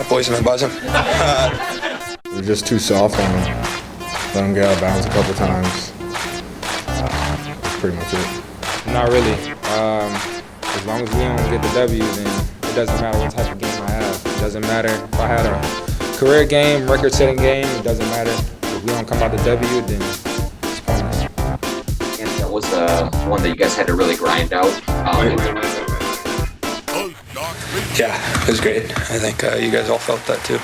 Boys have been buzzing. We're just too soft on him. Let him get out of bounds a couple times. That's pretty much it. Not really. As long as we don't get the W, then it doesn't matter what type of game I have. It doesn't matter if I had a career game, record-setting game. It doesn't matter. If we don't come out the W, then it's pointless. And that was one that you guys had to really grind out. Yeah, it was great. I think you guys all felt that too.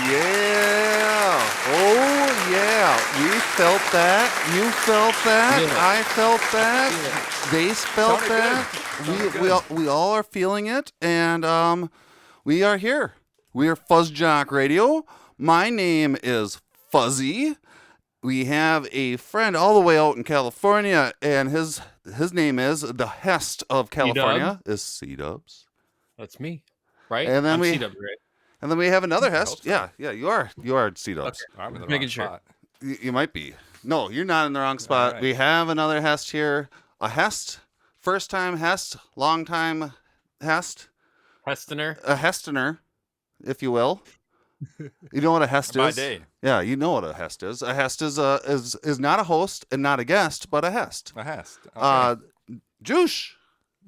Yeah. Oh, yeah. We felt that. You felt that. Yeah. I felt that. Yeah. They felt that. We all are feeling it. And we are here. We are FuzzJockRadio. My name is Fuzzy. We have a friend all the way out in California, and his name is the Hest of California. Is C-Dubs. That's me, right? And then I'm C-Dubs, right? And then we have another Hest. So. Yeah, you are C-Dubs. Okay. I'm in the wrong spot. You might be. No, you're not in the wrong spot. Right. We have another Hest here. A Hest, first time Hest, long time Hest. Hestener. A Hestener, if you will. You know what a Hest is? By day. Yeah, you know what a Hest is. A Hest is not a host and not a guest, but a Hest. A Hest. Okay. Juice.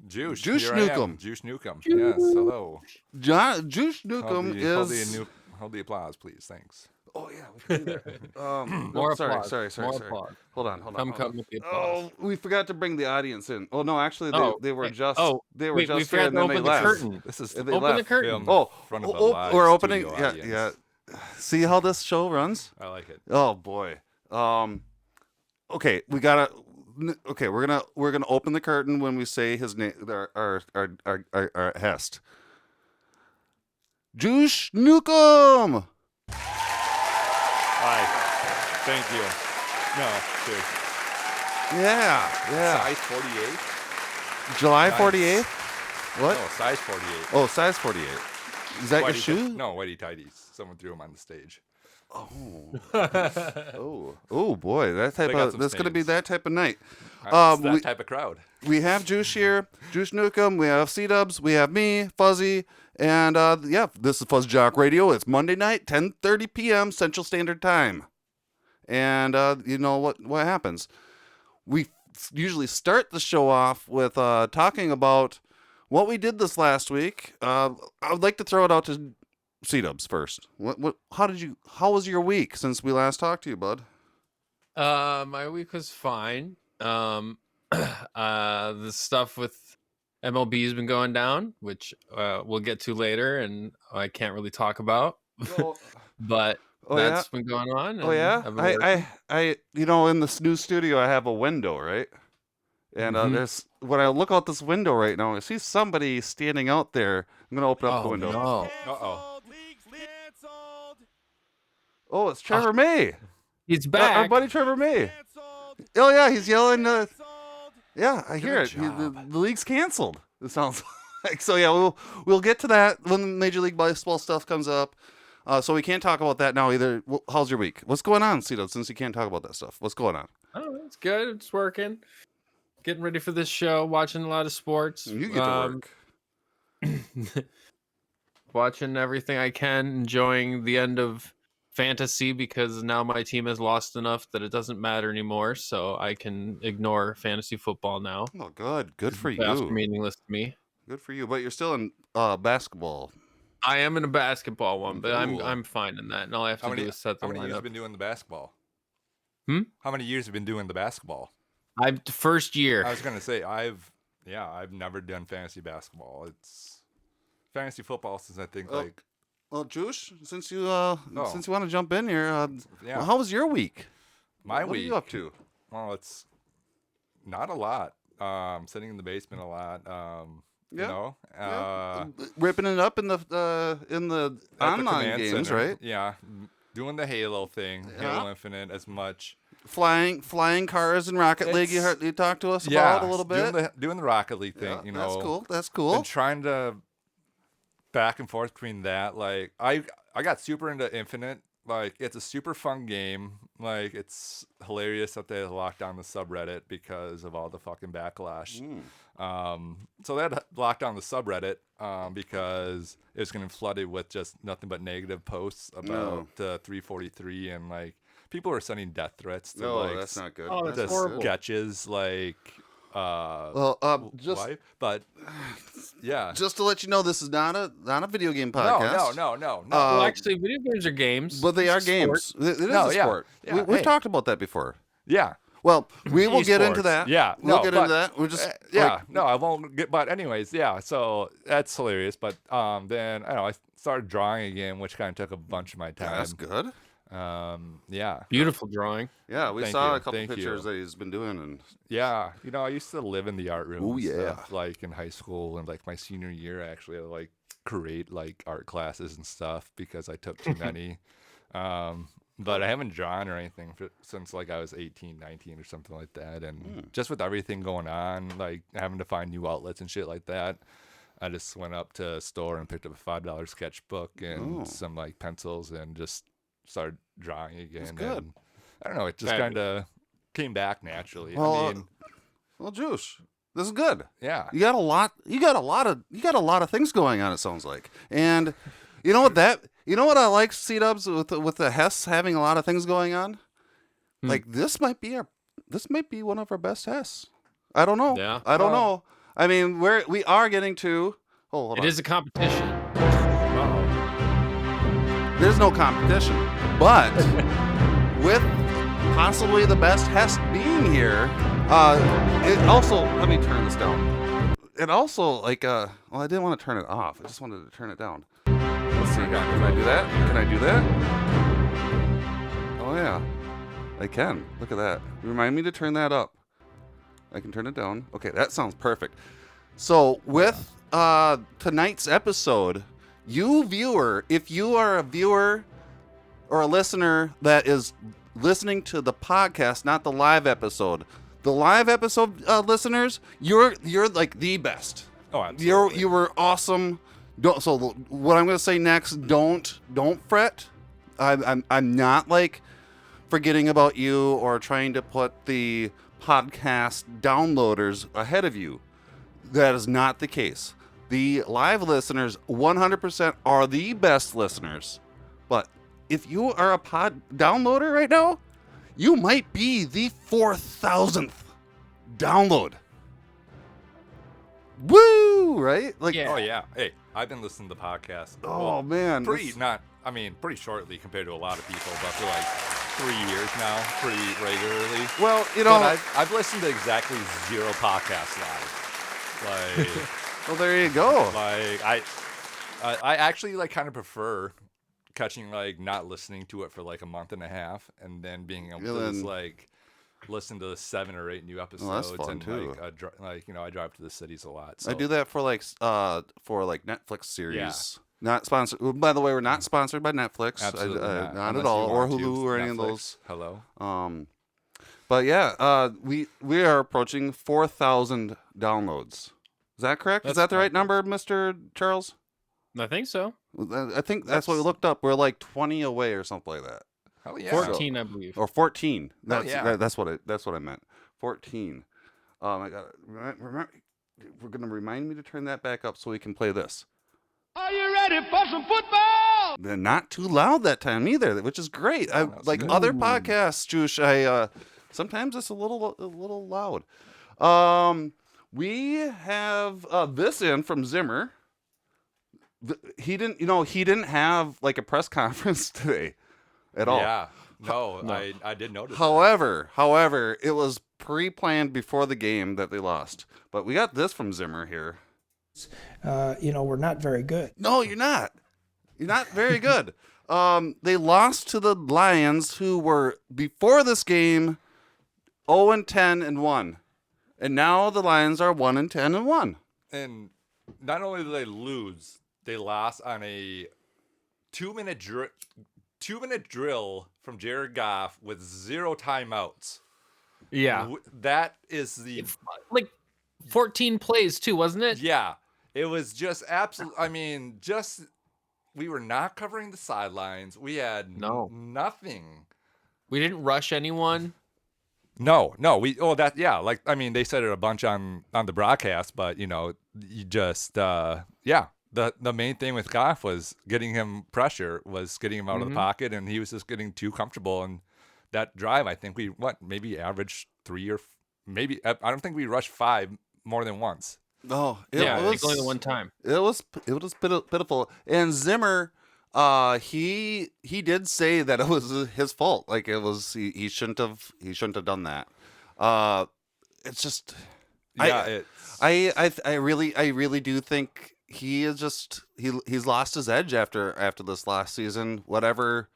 Juice. Juice Newcomb. Juice Newcomb. Yes, hello. Juice Newcomb is... Hold the applause, please. Thanks. Oh, yeah, we can do that. More applause. Sorry. Applause. Hold on. Come with the applause. Oh, we forgot to bring the audience in. Oh, no, actually, they were just here and then they left. Curtain. This is open the curtain. Oh, front of the live we're opening. Audience. Yeah. See how this show runs? I like it. Oh boy. Okay, we're gonna open the curtain when we say his name. Our Hest. Juice Newcomb. Hi. Thank you. No, cheers. Yeah. Size 48. July Nice. 48th. What? No, size 48. Oh, size 48. Is that your shoe? No, whitey tighties. Someone threw them on the stage. Oh boy, that's gonna be that type of night. That type of crowd. We have Juice here, Juice Newcomb. We have C-Dubs. We have me, Fuzzy, and this is FuzzJockRadio. It's Monday night, 10:30 p.m. Central Standard Time. And you know what happens? We usually start the show off with talking about what we did this last week. I would like to throw it out to C-Dubs first. How was your week since we last talked to you, bud? My week was fine. The stuff with MLB has been going down, which we'll get to later, and I can't really talk about. But that's been going on. Oh yeah, I in this new studio I have a window, right? And there's when I look out this window right now, I see somebody standing out there. I'm gonna open up the window. No. Uh-oh. Oh, it's Trevor May. He's back. Our buddy Trevor May. Oh yeah, he's yelling. Yeah, I hear it. The league's canceled. It sounds like so. Yeah, we'll get to that when Major League Baseball stuff comes up. So we can't talk about that now either. How's your week? What's going on, Cito? Since you can't talk about that stuff, what's going on? Oh, it's good. It's working. Getting ready for this show. Watching a lot of sports. You get to work. Watching everything I can. Enjoying the end of fantasy because now my team has lost enough that it doesn't matter anymore. So I can ignore fantasy football now. Oh, good for you. That's meaningless to me. Good for you. But you're still in basketball. I am in a basketball one, but I'm fine in that. And all I have to do is set the lineup. How many years have you been doing the basketball? How many years have you been doing the basketball? First year. I was gonna say I've never done fantasy basketball. It's fantasy football since I think Well, Juice, since you want to jump in here, well, how was your week? What are you up to? Well, it's not a lot. Sitting in the basement a lot. Ripping it up in the online games, center. Right? Yeah, doing the Halo thing, Halo Infinite as much. Flying cars in Rocket League. You talked to us about a little bit. Doing the Rocket League thing. That's cool. And trying to back and forth between that. Like I got super into Infinite Like, it's a super fun game. Like, it's hilarious that they locked down the subreddit because of all the fucking backlash. So they had to lock down the subreddit because it was getting flooded with just nothing but negative posts about 343, and like people were sending death threats to like that's not good. Oh, that's the horrible. sketches, like just wife. But yeah, just to let you know, this is not a video game podcast. no. Well, actually, video games are games. But they are It's a games. sport. It is No, a yeah. sport. Yeah, We've hey. talked about that before. yeah. Well, we will get into Esports. that. Yeah, we'll no, get but- into that. We're just Yeah, no, I won't get. But anyways, yeah. So that's hilarious. But then I don't know. I started drawing again, which kind of took a bunch of my time. That's good. Yeah, Beautiful drawing. Yeah, we Thank saw you. a couple Thank pictures you. that he's been doing, and yeah. You know, I used to live in the art room. Ooh, and yeah. stuff, like in high school and like my senior year, actually, I like create like art classes and stuff because I took too many. But I haven't drawn or anything since like I was 18, 19 or something like that. And just with everything going on, like having to find new outlets and shit like that, I just went up to a store and picked up a $5 sketchbook and some like pencils and just started drawing again. good. And I don't know, it just kind of came back naturally. Well, I mean, well, Juice, this is good. yeah. You got a lot. You got a lot of things going on. It sounds like, and you know what I like, C-Dubs, with the Hess having a lot of things going on. Like this might be one of our best Hess. I don't know. Yeah. I don't know. I mean, we are getting to. Oh, hold It on. is a competition. There's no competition, but with possibly the best Hess being here, it also, let me turn this down. It also, like, well, I didn't want to turn it off. I just wanted to turn it down. Let's see, can I do that? Can I do that? Oh, yeah. I can. Look at that. Remind me to turn that up. I can turn it down. Okay, that sounds perfect. So, with tonight's episode, you viewer, if you are a viewer or a listener that is listening to the podcast, not the live episode, the live episode listeners, you're like the best. Oh, absolutely. You were awesome. So what I'm gonna say next, don't fret. I'm not like forgetting about you or trying to put the podcast downloaders ahead of you. That is not the case. The live listeners 100% are the best listeners. But if you are a pod downloader right now, you might be the 4,000th download. Woo! Right? Like, Yeah. Oh yeah. Hey, I've been listening to the podcast. oh man. pretty this- pretty shortly compared to a lot of people, but for like 3 years now, pretty regularly. Well, you know. But I've listened to exactly 0 podcasts live. Like, Well, there you go. like I actually like kind of prefer catching like not listening to it for like a month and a half and then being able to just like listen to the 7 or 8 new episodes. fun, and too. like I drive to the cities a lot. So I do that for like Netflix series. Not sponsored. By the way, we're not sponsored by Netflix. Absolutely not. Not Unless at all, you or want to. Hulu or any of Netflix, those. Hello. But yeah, we are approaching 4,000 downloads. Is that correct? Is That's that the right correct. number, Mr. Charles? I think so. I think that's what we looked up. We're like 20 away or something like that, Hell yeah. 14, I believe. or 14. That's yeah. that's what I meant. 14. I got remember. We're gonna remind me to turn that back up so we can play this. Are you ready for some football? They're not too loud that time either, which is great. I that's like good. other podcasts, Juice. Sometimes it's a little loud. We have this in from Zimmer. He didn't have like a press conference today at all. Yeah. No, I did notice. However, it was pre-planned before the game that they lost. But we got this from Zimmer here. We're not very good. No, you're not. You're not very good. They lost to the Lions, who were before this game 0-10-1, and now the Lions are 1-10-1. And not only did they lose, they lost on a 2-minute drill from Jared Goff with 0 timeouts. Yeah. That is the Like 14 plays too, wasn't it? yeah. It was just absolute. I mean, just we were not covering the sidelines. We had nothing. We didn't rush anyone. No. They said it a bunch on the broadcast, but you just the main thing with Goff was getting him pressure, was getting him out of the pocket, and he was just getting too comfortable. And that drive, I think we maybe averaged 3 or maybe I don't think we rushed 5 more than once. Oh, it was only the one time. It was pitiful. And Zimmer, he did say that it was his fault. Like it was he shouldn't have done that. It's just I really do think he is just he's lost his edge after this last season. Whatever.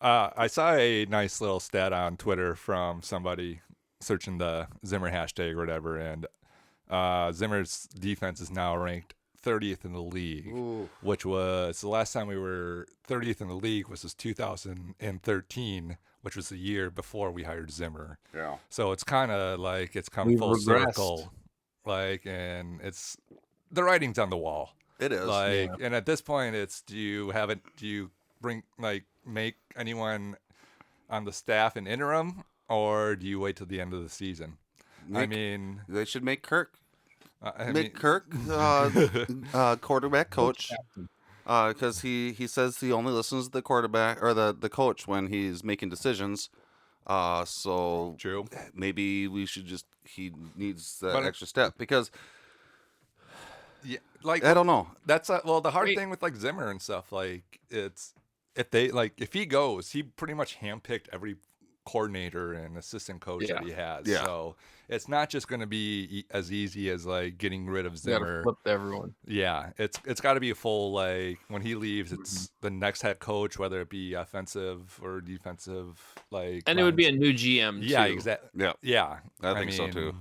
I saw a nice little stat on Twitter from somebody searching the Zimmer hashtag or whatever, and Zimmer's defense is now ranked 30th in the league, which was the last time we were 30th in the league was 2013, which was the year before we hired Zimmer. Yeah. So it's kind of like it's come full circle, and it's the writing's on the wall. It is. And at this point, it's do you make anyone on the staff an interim, or do you wait till the end of the season? They should make Kirk. Kirk quarterback coach, because he says he only listens to the quarterback or the coach when he's making decisions. So true. Maybe we should he needs that extra step because. Yeah, I don't know. That's the hard thing with Zimmer and stuff. It's if he goes, he pretty much handpicked every coordinator and assistant coach that he has. Yeah. So it's not just going to be as easy as getting rid of Zimmer. Flip to everyone. Yeah, it's got to be a full when he leaves, it's the next head coach, whether it be offensive or defensive. And it would be a new GM. Too. Yeah, exactly. Yeah, I think so too.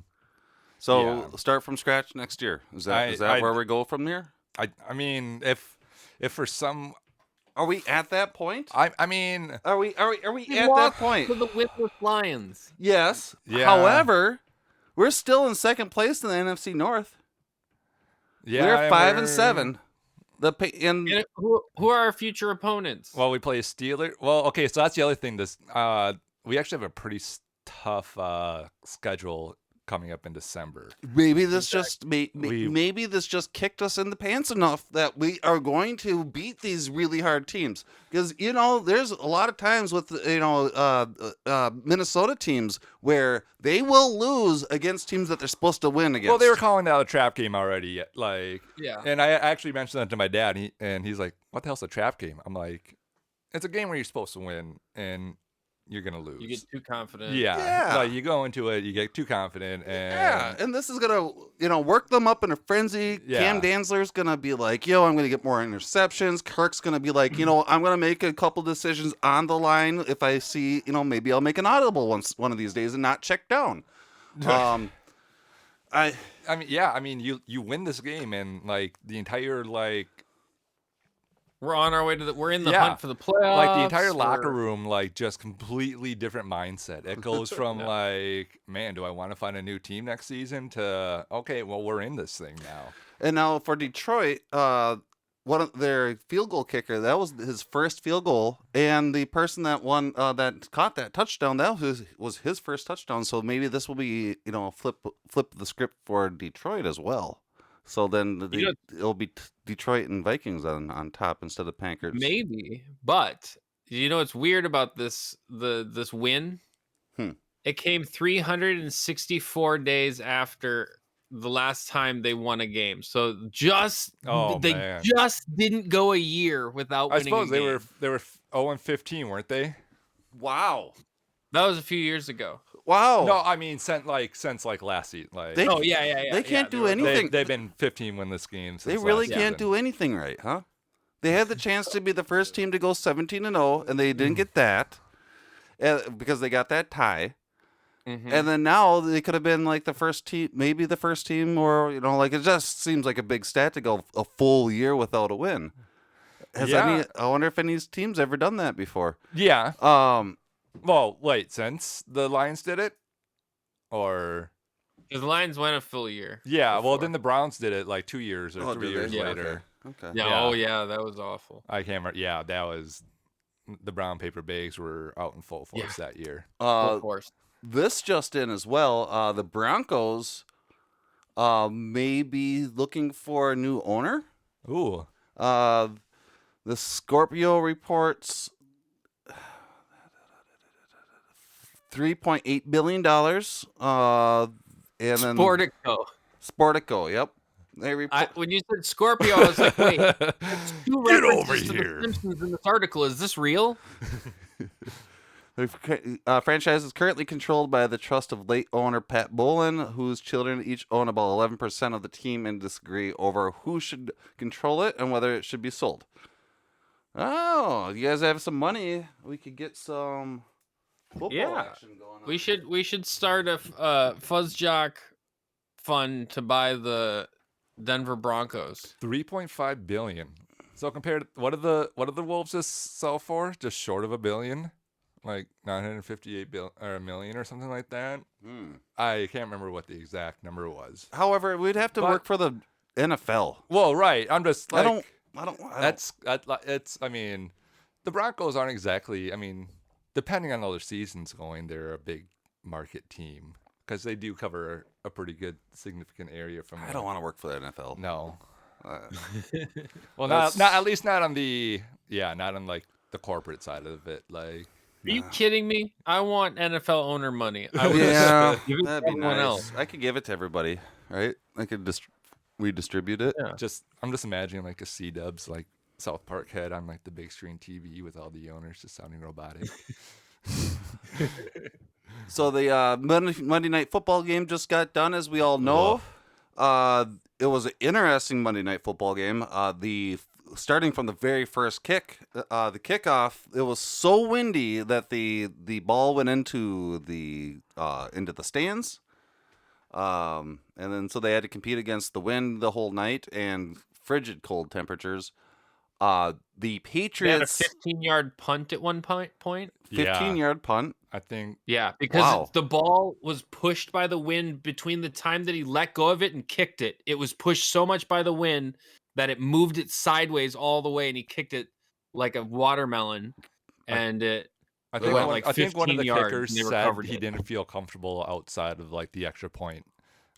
So start from scratch next year. Is that where we go from there? I mean, if for some. Are we at that point? I mean, are we at that point? To the winless Lions. Yes. Yeah. However, we're still in second place in the NFC North. Yeah, we're 5-7. Who are our future opponents? Well, we play Steelers. Well, okay, so that's the other thing. We actually have a pretty tough schedule coming up in December. Maybe this maybe this just kicked us in the pants enough that we are going to beat these really hard teams, because there's a lot of times with Minnesota teams where they will lose against teams that they're supposed to win against. Well, they were calling that a trap game already. Yeah. And I actually mentioned that to my dad, and he's like, "What the hell's a trap game?" I'm like, "It's a game where you're supposed to win and you're gonna lose. You get too confident. Yeah. You go into it, you get too confident, and this is gonna, work them up in a frenzy. Yeah. Cam Dantzler's gonna be like, I'm gonna get more interceptions. Kirk's gonna be like, I'm gonna make a couple decisions on the line. If I see, maybe I'll make an audible one of these days and not check down. You win this game, and the entire we're on our way to we're in the hunt for the playoffs. The entire locker room, just completely different mindset. It goes from man, do I want to find a new team next season to, okay, well, we're in this thing now. And now for Detroit, one of their field goal kicker, that was his first field goal, and the person that won that caught that touchdown, that was his first touchdown. So maybe this will be flip the script for Detroit as well. So then it'll be Detroit and Vikings on top instead of Packers. Maybe, but what's weird about this win? It came 364 days after the last time they won a game. So just didn't go a year without winning. I suppose a game. they were 0-15, weren't they? Wow, that was a few years ago. Wow. No, I mean since last season. They can't do anything. They've been 15 winless games. They really can't do anything right, huh? They had the chance to be the first team to go 17-0, and they didn't get that because they got that tie. Mm-hmm. And then now they could have been the first team, maybe the first team, or it just seems like a big stat to go a full year without a win. I wonder if any team's ever done that before. Yeah. Well, wait, since the Lions did it? Or... The Lions went a full year. Yeah, before. Well, then the Browns did it 2 years or 3 years later. Okay. Yeah. Yeah. Oh yeah, that was awful. I can't remember. Yeah, that was the brown paper bags were out in full force that year. Full force. This just in as well. The Broncos may be looking for a new owner. Ooh. The Scorpio reports $3.8 billion. And then Sportico, yep. They report. When you said Scorpio, I was like, wait, that's two Get references over to here. The Simpsons in this article. Is this real? The franchise is currently controlled by the trust of late owner Pat Bolin, whose children each own about 11% of the team and disagree over who should control it and whether it should be sold. Oh, you guys have some money. We could get some football action going on. We should start a FuzzJock fund to buy the Denver Broncos. $3.5 billion. So compared to what did the Wolves just sell for? Just short of $1 billion? Like 958 million or something like that. I can't remember what the exact number was. However, we'd have to work for the NFL. Well, right. I'm just like It's. I mean, the Broncos aren't exactly. I mean, depending on how their season's going, they're a big market team because they do cover a pretty good, significant area from. I don't want to work for the NFL. No. Well, not at least not on the not on like the corporate side of it. Like, are you kidding me? I want NFL owner money. I would give it that'd to be everyone nice. else. I could give it to everybody, right? I could redistribute it. Yeah. I'm just imagining like a C-Dubs like South Park head on like the big screen TV with all the owners just sounding robotic. So the Monday Night Football game just got done, as we all know. It was an interesting Monday Night Football game. Starting from the very first kick, the kickoff, it was so windy that the ball went into the stands. And then so they had to compete against the wind the whole night and frigid cold temperatures. The Patriots They had a 15-yard punt at one point. 15-yard punt. I think. Yeah, because the ball was pushed by the wind between the time that he let go of it and kicked it. It was pushed so much by the wind that it moved it sideways all the way, and he kicked it like a watermelon. And I think went one, like I think one of the 15 yards, kickers and they said recovered he it. didn't feel comfortable outside of like the extra point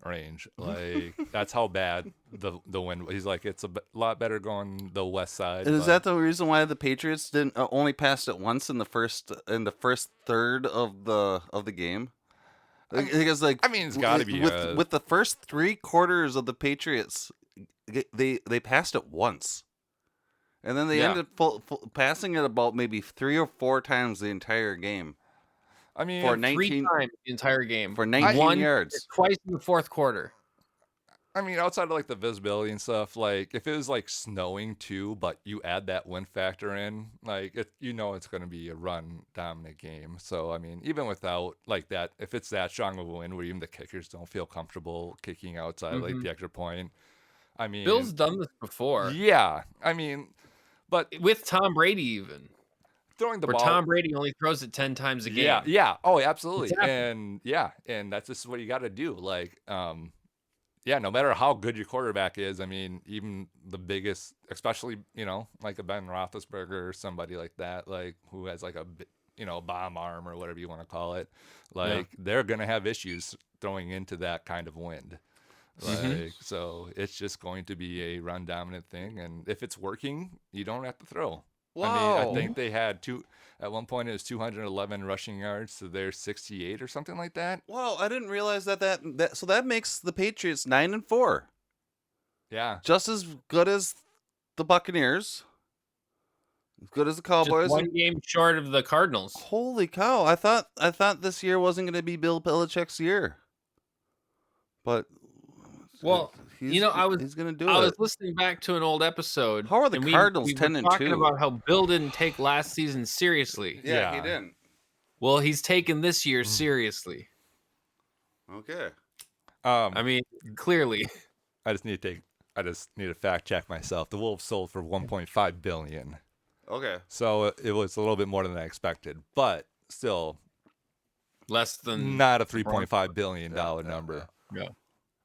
range. Like that's how bad the wind. He's like, it's a lot better going the west side. And is that the reason why the Patriots didn't only passed it once in the first third of the game? Because I mean, it's got to be with the first 3 quarters of the Patriots, they passed it once, and then they ended passing it about maybe 3 or 4 times the entire game. I mean, for 3 times the entire game for 19 yards, twice in the fourth quarter. I mean, outside of like the visibility and stuff, like if it was like snowing too, but you add that wind factor in, like it's going to be a run dominant game. So I mean, even without like that, if it's that strong of a wind where even the kickers don't feel comfortable kicking outside like the extra point, I mean, Bill's done this before. Yeah, I mean, but with Tom Brady even. Throwing the Where ball. Tom Brady only throws it 10 times a game. Yeah. Oh, absolutely. And that's just what you got to do. Like, no matter how good your quarterback is, I mean, even the biggest, especially, like a Ben Roethlisberger or somebody like that, like who has like a, bomb arm or whatever you want to call it, like they're going to have issues throwing into that kind of wind. Like, so it's just going to be a run dominant thing. And if it's working, you don't have to throw. Wow. I mean, I think they had at one point it was 211 rushing yards to their 68 or something like that. Wow, I didn't realize that so that makes the Patriots 9-4. Yeah. Just as good as the Buccaneers. As good as the Cowboys. Just one game short of the Cardinals. Holy cow. I thought this year wasn't going to be Bill Belichick's year. But he's going to do it. I was listening back to an old episode. How are the Cardinals we 10-2? Talking about how Bill didn't take last season seriously. Yeah, he didn't. Well, he's taken this year seriously. Okay. I mean, clearly. I just need to fact check myself. The Wolves sold for $1.5 billion. Okay. So it was a little bit more than I expected, but still less than not a $3.5 billion number. Yeah.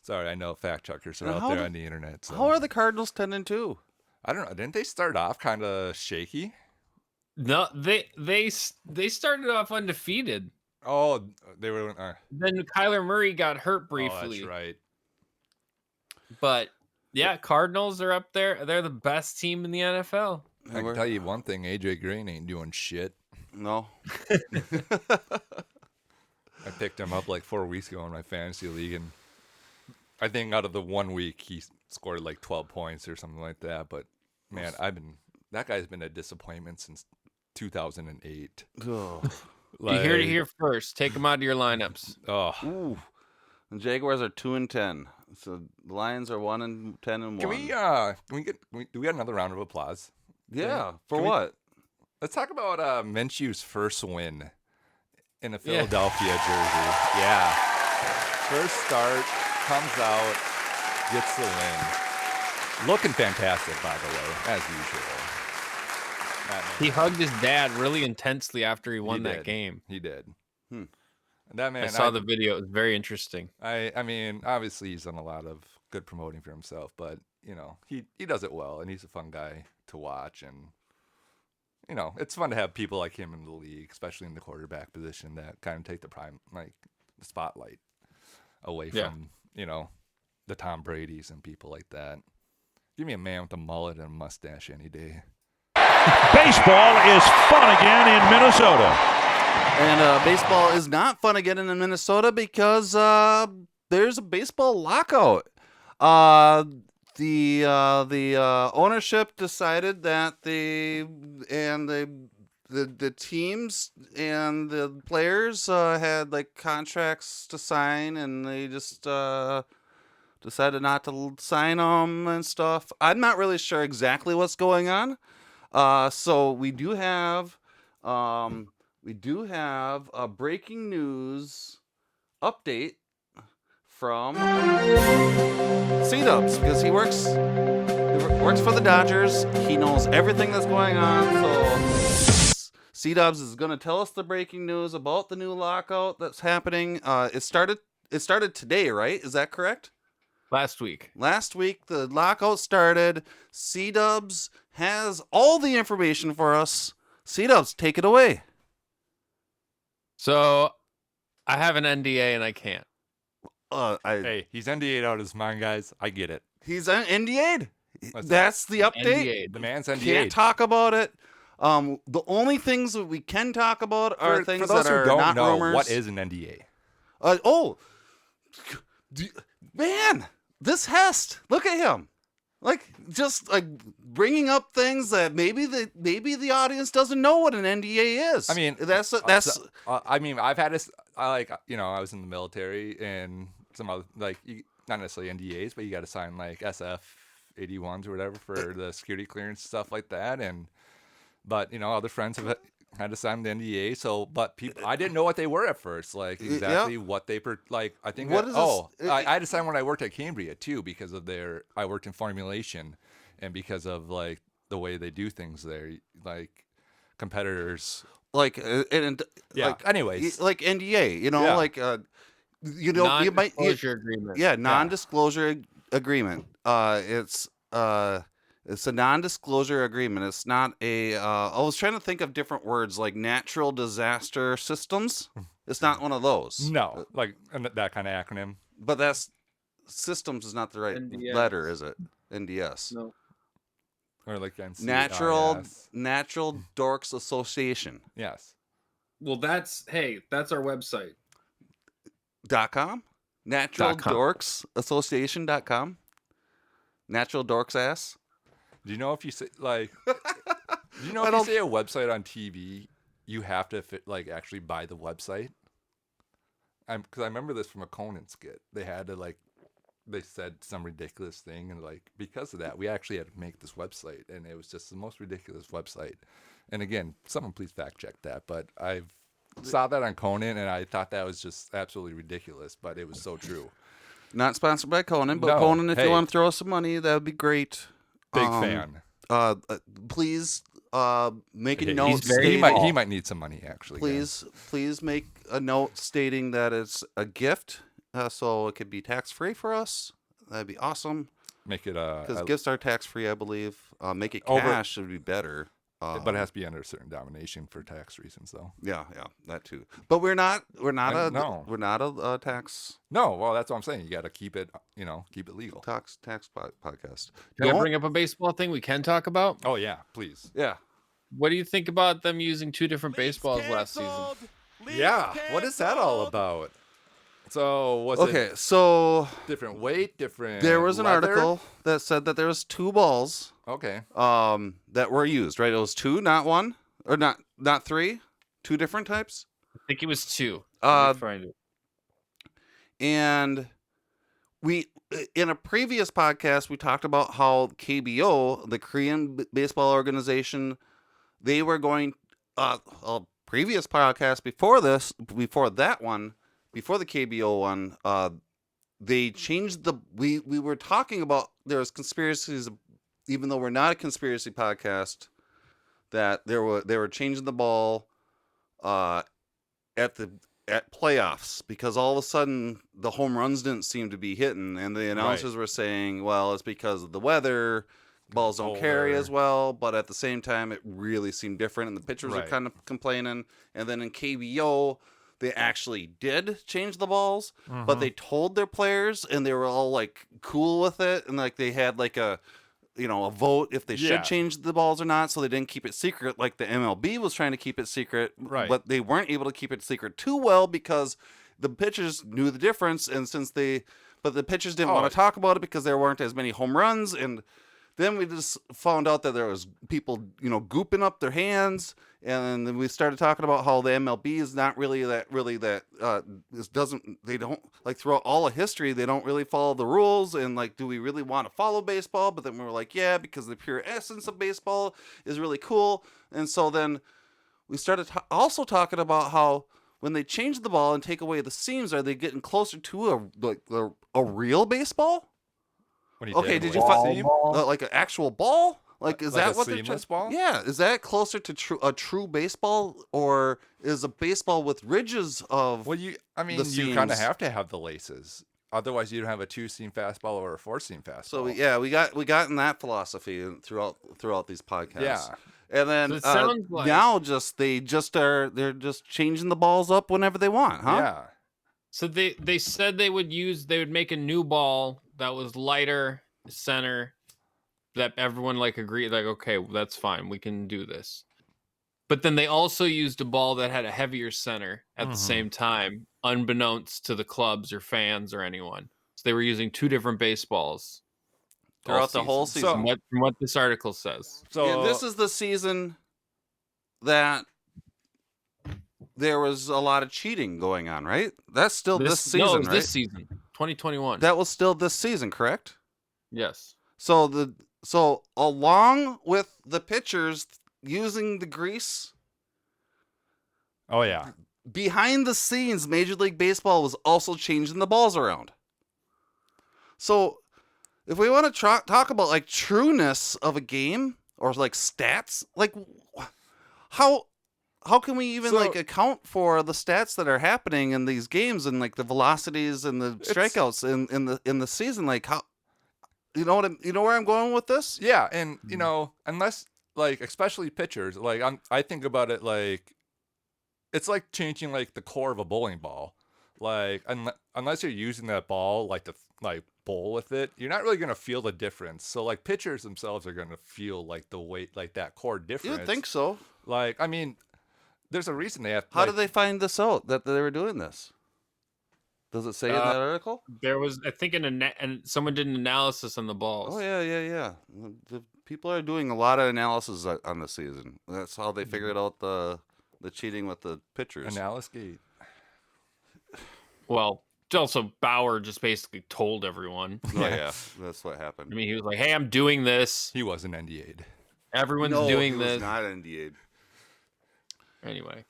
Sorry, I know fact checkers are out there on the internet. So. How are the Cardinals 10-2? I don't know. Didn't they start off kind of shaky? No, they started off undefeated. Oh, they were. Then Kyler Murray got hurt Oh, briefly. that's right. But yeah, Cardinals are up there. They're the best team in the NFL. I can tell you one thing: AJ Green ain't doing shit. No. I picked him up like 4 weeks ago in my fantasy league, and I think out of the 1 week he scored like 12 points or something like that. But man, that guy's been a disappointment since 2008. Oh. You hear it here first. Take them out of your lineups. Oh, Ooh. The Jaguars are 2-10. So the Lions are 1-10 and 1. do we get another round of applause? Yeah. For what? Let's talk about Minshew's first win in a Philadelphia jersey. Yeah. First start, comes out, gets the win. Looking fantastic, by the way, as usual. He hugged his dad really intensely after he won that game. He did. That man. I saw the video. It was very interesting. I mean, obviously he's done a lot of good promoting for himself, but he does it well, and he's a fun guy to watch, and it's fun to have people like him in the league, especially in the quarterback position, that kind of take the the spotlight away from the Tom Brady's and people like that. Give me a man with a mullet and a mustache any day. Baseball is fun again in Minnesota. And baseball is not fun again in Minnesota because there's a baseball lockout. The ownership decided that the teams and the players had like contracts to sign, and they just decided not to sign them and stuff. I'm not really sure exactly what's going on. So we do have a breaking news update from C-Dubs, because he works for the Dodgers. He knows everything that's going on. So C-Dubs is going to tell us the breaking news about the new lockout that's happening. It started today, right? Is that correct? Last week the lockout started. C-Dubs has all the information for us. C-Dubs, take it away. So I have an NDA and I can't. Hey, he's NDA'd out of his mind, guys. I get it. He's NDA'd. That's the update. NDA'd. The man's NDA'd. Can't talk about it. The only things that we can talk about are things for those that are who don't not know, rumors. what is an NDA? Man, this Hest. Look at him. Just bringing up things that maybe the audience doesn't know what an NDA is. I mean, that's. I mean, I've had this. I was in the military, and some other not necessarily NDAs, but you got to sign like SF 81s or whatever for the security clearance stuff like that. But other friends have had to sign the NDA. But I didn't know what they were at first. Exactly what they I think. What is this? I had to sign when I worked at Cambria too, because of I worked in formulation, and because of the way they do things there, competitors. Anyways, NDA, non-disclosure agreement. Yeah, non-disclosure agreement. It's a non-disclosure agreement. It's not a. I was trying to think of different words like natural disaster systems. It's not one of those. No, that kind of acronym. But systems is not the right NDS. letter, is it? NDS. No. Or NCIS. Natural Dorks Association. Yes. Well, that's our website. .com? NaturalDorksAssociation.com? Natural Dorks ass? Do you know if you say if you say a website on TV, you have to actually buy the website? Because I remember this from a Conan skit. They had to they said some ridiculous thing, and because of that, we actually had to make this website, and it was just the most ridiculous website. And again, someone please fact check that. But I saw that on Conan, and I thought that was just absolutely ridiculous, but it was so true. Not sponsored by Conan, but No, Conan, if hey. you want to throw us some money, that would be great. Big fan. Please make a Okay, note. he might need some money actually. Please make a note stating that it's a gift, so it could be tax free for us. That'd be awesome. make it Because gifts are tax free, I believe. Make it Over- cash would be better. but it has to be under a certain domination for tax reasons, though. Yeah, that too. But we're not No. a tax No, well, that's what I'm saying. You got to keep it, keep it legal. tax podcast. Can I Don't- bring up a baseball thing we can talk about? Oh yeah, please. Yeah. What do you think about them using 2 different baseballs last season? Yeah, what is that all about? So was Okay, it so different weight, different? there was an leather? article that said that there was 2 balls Okay. that were used, right? It was 2, not 1, or not 3, 2 different types. I think it was 2. Uh, Find it. And we, in a previous podcast, we talked about how KBO, the Korean baseball organization, they were going. A previous podcast before the KBO one, they changed the. We were talking about there was conspiracies, even though we're not a conspiracy podcast, that they were changing the ball, at playoffs, because all of a sudden the home runs didn't seem to be hitting, and the announcers were saying, well, it's because of the weather, balls don't carry as well, but at the same time it really seemed different, and the pitchers were kind of complaining. And then in KBO they actually did change the balls, but they told their players, and they were all like cool with it, and like they had like a vote if they should change the balls or not, so they didn't keep it secret like the MLB was trying to keep it secret. Right. But they weren't able to keep it secret too well because the pitchers knew the difference, and but the pitchers didn't want to talk about it because there weren't as many home runs. And then we just found out that there was people, gooping up their hands, and then we started talking about how the MLB is not really that they don't, like, throughout all of history, they don't really follow the rules, and like, do we really want to follow baseball? But then we were like, yeah, because the pure essence of baseball is really cool. And so then we started also talking about how when they change the ball and take away the seams, are they getting closer to a real baseball? Okay, did you find like an actual ball? Like, is like that a what they're seamless ball? Yeah, is that closer to a true baseball, or is a baseball with ridges of? Well, you kind seams? of have to have the laces, otherwise you don't have a 2-seam fastball or a 4-seam fastball. So we got in that philosophy throughout these podcasts. Yeah. And then So it sounds like- now they're just changing the balls up whenever they want, huh? Yeah. So they said they would make a new ball that was lighter center, that everyone agreed, okay, that's fine, we can do this. But then they also used a ball that had a heavier center at the same time, unbeknownst to the clubs or fans or anyone. So they were using 2 different baseballs Throughout the whole season. From what this article says. So Yeah, this is the season that there was a lot of cheating going on, right? That's still this season, no, it was right? this season, 2021. That was still this season, correct? Yes. So along with the pitchers using the grease, Oh yeah. behind the scenes, Major League Baseball was also changing the balls around. So if we want to talk about trueness of a game or stats, how can we even account for the stats that are happening in these games, and the velocities and the strikeouts in the season? How, you know where I'm going with this? Yeah, and unless especially pitchers, I think about it it's like changing the core of a bowling ball. Unless you're using that ball to bowl with it, you're not really gonna feel the difference. So pitchers themselves are gonna feel the weight, that core difference. You'd think so. There's a reason they have. How did they find this out that they were doing this? Does it say in that article? There was, I think, and someone did an analysis on the balls. Oh yeah. The people are doing a lot of analysis on the season. That's how they figured out the cheating with the pitchers. Analysis gate. Well, also Bauer just basically told everyone. Oh yeah, that's what happened. I mean, he was like, "Hey, I'm doing this. He wasn't NDA'd. Everyone's No, doing he this." was not NDA'd. Anyway,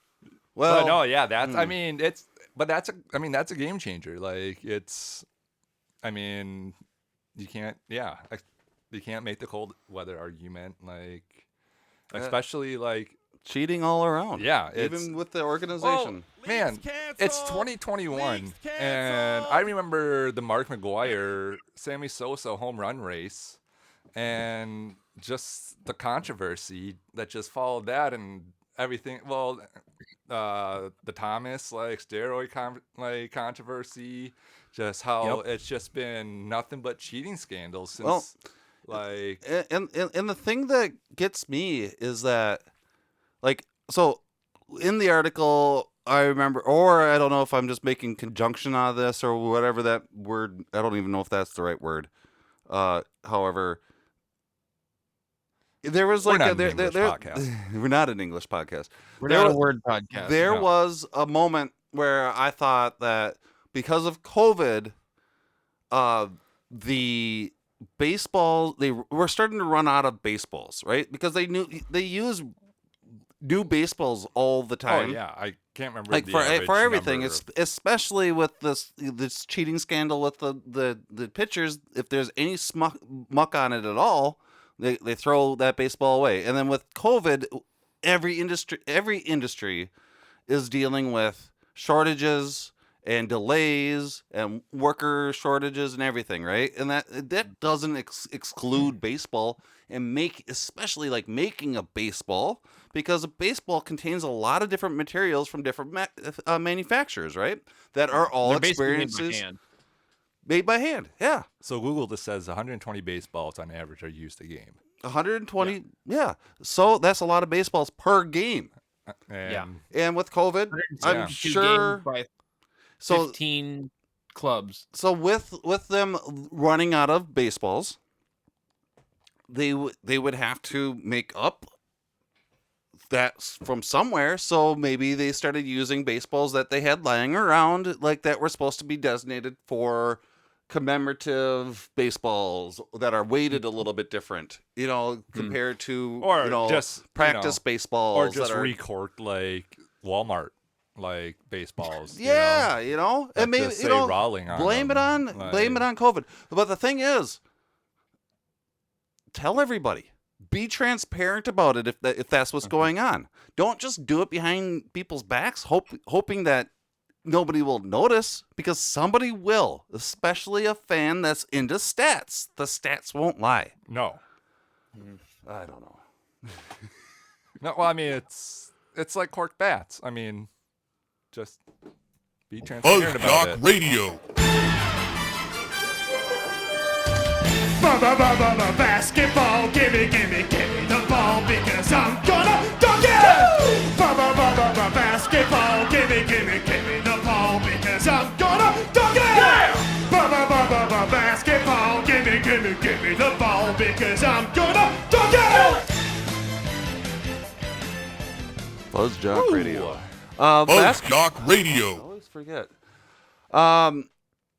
Well, But no, yeah, that's. That's a game changer. You can't. Yeah, you can't make the cold weather argument. Especially cheating all around. Yeah, even with the organization. Well, man, it's 2021, and I remember the Mark McGuire, Sammy Sosa home run race, and just the controversy that just followed that, and everything. Well, the Thomas steroid controversy, just how it's just been nothing but cheating scandals since. And the thing that gets me is that, so in the article, I remember, or I don't know if I'm just making conjunction out of this or whatever that word. I don't even know if that's the right word. However, there was We're not an English podcast. We're not an English podcast. We're not a word podcast. There was a moment where I thought that because of COVID, the baseball, they were starting to run out of baseballs, right? Because they use new baseballs all the time. Oh yeah, I can't remember for everything. It's especially with this cheating scandal with the pitchers. If there's any muck on it at all, they throw that baseball away. And then with COVID, every industry is dealing with shortages and delays and worker shortages and everything, right? And that doesn't exclude baseball, and especially making a baseball, because a baseball contains a lot of different materials from different manufacturers, right? That are all experiences made by hand. Yeah. So Google just says 120 baseballs on average are used a game. 120, yeah. So that's a lot of baseballs per game. And with COVID, I'm sure. 15 clubs. So with them running out of baseballs, they would have to make up that from somewhere. So maybe they started using baseballs that they had lying around, that were supposed to be designated for commemorative baseballs that are weighted a little bit different, compared to just practice baseballs, or just recorked Walmart. Baseballs, and maybe Rowling on blame it on COVID. But the thing is, tell everybody, be transparent about it if that's what's going on. Don't just do it behind people's backs, hoping that nobody will notice, because somebody will, especially a fan that's into stats. The stats won't lie. No, I don't know. No, well, I mean it's like cork bats. I mean. Just be transparent about it. FuzzJockRadio. Basketball, gimme the ball because I'm gonna dunk it. Basketball, gimme the ball because I'm gonna dunk it. Basketball, gimme the ball because I'm gonna dunk it. FuzzJockRadio. FuzzJockRadio. I always forget.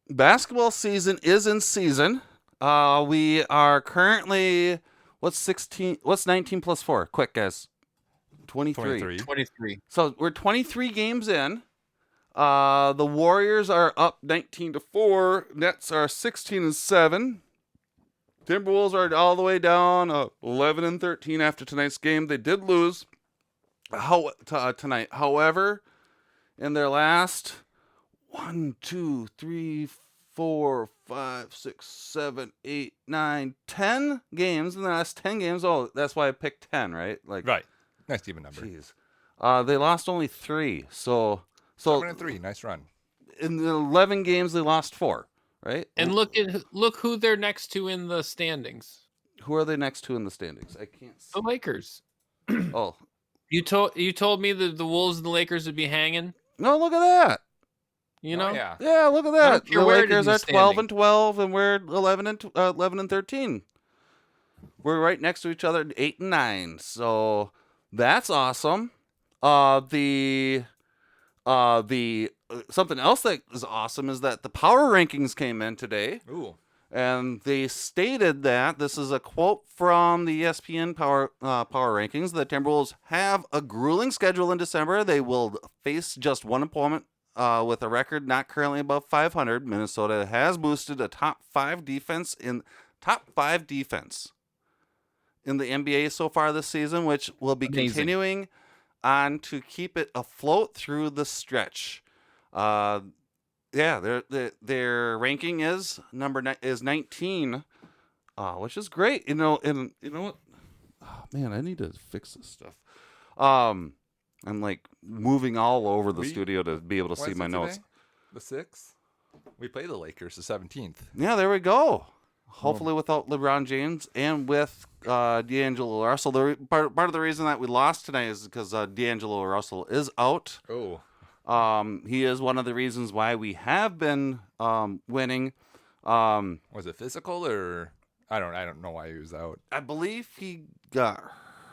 Basketball season is in season. We are currently what's 19 plus 4? Quick guys. 23. So we're 23 games in. The Warriors are up 19-4. Nets are 16-7. Timberwolves are all the way down 11-13 after tonight's game. They did lose tonight. However, in their last 1, 2, 3, 4, 5, 6, 7, 8, 9, 10 games, in the last 10 games, that's why I picked 10, right? Right. Nice even number. Jeez. They lost only 3. So 7-3, nice run. In the 11 games, they lost 4, right? And look who they're next to in the standings. Who are they next to in the standings? I can't see. The Lakers. Oh. You told me that the Wolves and the Lakers would be hanging. No, look at that. Yeah. Yeah, look at that. The Lakers are 12-12, and we're 11-13. We're right next to each other, 8-9. So that's awesome. The something else that is awesome is that the power rankings came in today. Ooh. And they stated that, this is a quote from the ESPN power rankings, the Timberwolves have a grueling schedule in December. They will face just one opponent with a record not currently above 500. Minnesota has boosted a top 5 defense in the NBA so far this season, which will be continuing on to keep it afloat through the stretch. Their ranking is 19, which is great. And you know what? Oh, man, I need to fix this stuff. I'm like moving all over the studio to be able to see my notes. The 6th? We play the Lakers the 17th. Yeah, there we go. Hopefully without LeBron James and with D'Angelo Russell. Part of the reason that we lost tonight is because D'Angelo Russell is out. Oh. He is one of the reasons why we have been winning. Was it physical or I don't know why he was out. I believe he got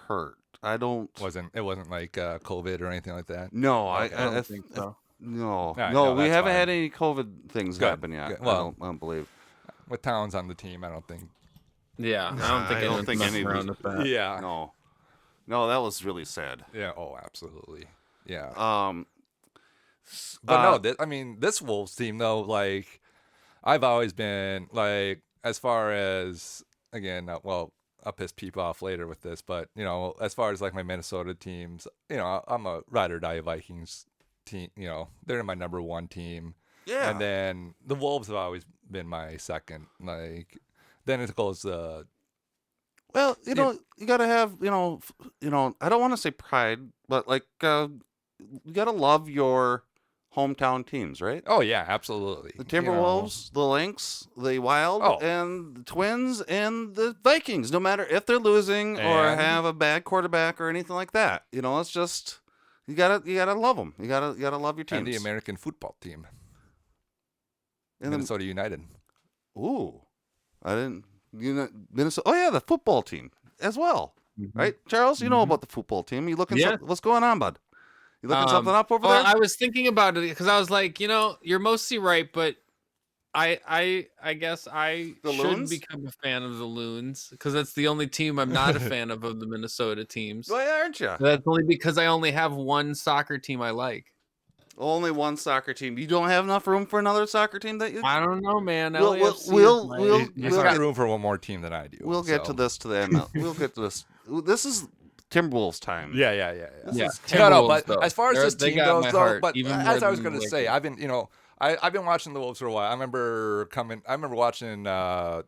hurt. It wasn't like COVID or anything like that. No, I don't think so. No, right, no, we haven't fine. had any COVID things happen yet. Good. Well, I don't believe. With Towns on the team, I don't think. Yeah, I don't think any around with that. Yeah. No, that was really sad. Yeah. Oh, absolutely. Yeah. But this Wolves team though, like, I've always been like, as far as again, I'll piss people off later with this, but as far as like my Minnesota teams, I'm a ride or die Vikings team. They're my number one team. Yeah. And then the Wolves have always been my second. Like, then it goes. Well, you gotta have, I don't want to say pride, but like, you gotta love your hometown teams, right? Oh yeah, absolutely. The Timberwolves, the Lynx, the Wild, and the Twins, and the Vikings. No matter if they're losing or have a bad quarterback or anything like that, it's just you gotta love them. You gotta love your teams. And the American football team. Minnesota United. Ooh, I didn't. Minnesota. Oh yeah, the football team as well, right? Charles, you know about the football team. You looking? What's going on, bud? You looking something up over there? I was thinking about it because I was like, you're mostly right, but I guess I should become a fan of the Loons because that's the only team I'm not a fan of the Minnesota teams. Why aren't you? That's only because I only have one soccer team I like. Only one soccer team. You don't have enough room for another soccer team that you? I don't know, man. We'll He's got room for one more team than I do. We'll get to this to the end. We'll get to this. This is Timberwolves time. Yeah. Timberwolves, but as far as this team goes, though, but as I was going to say, I've been, I've been watching the Wolves for a while. I remember watching the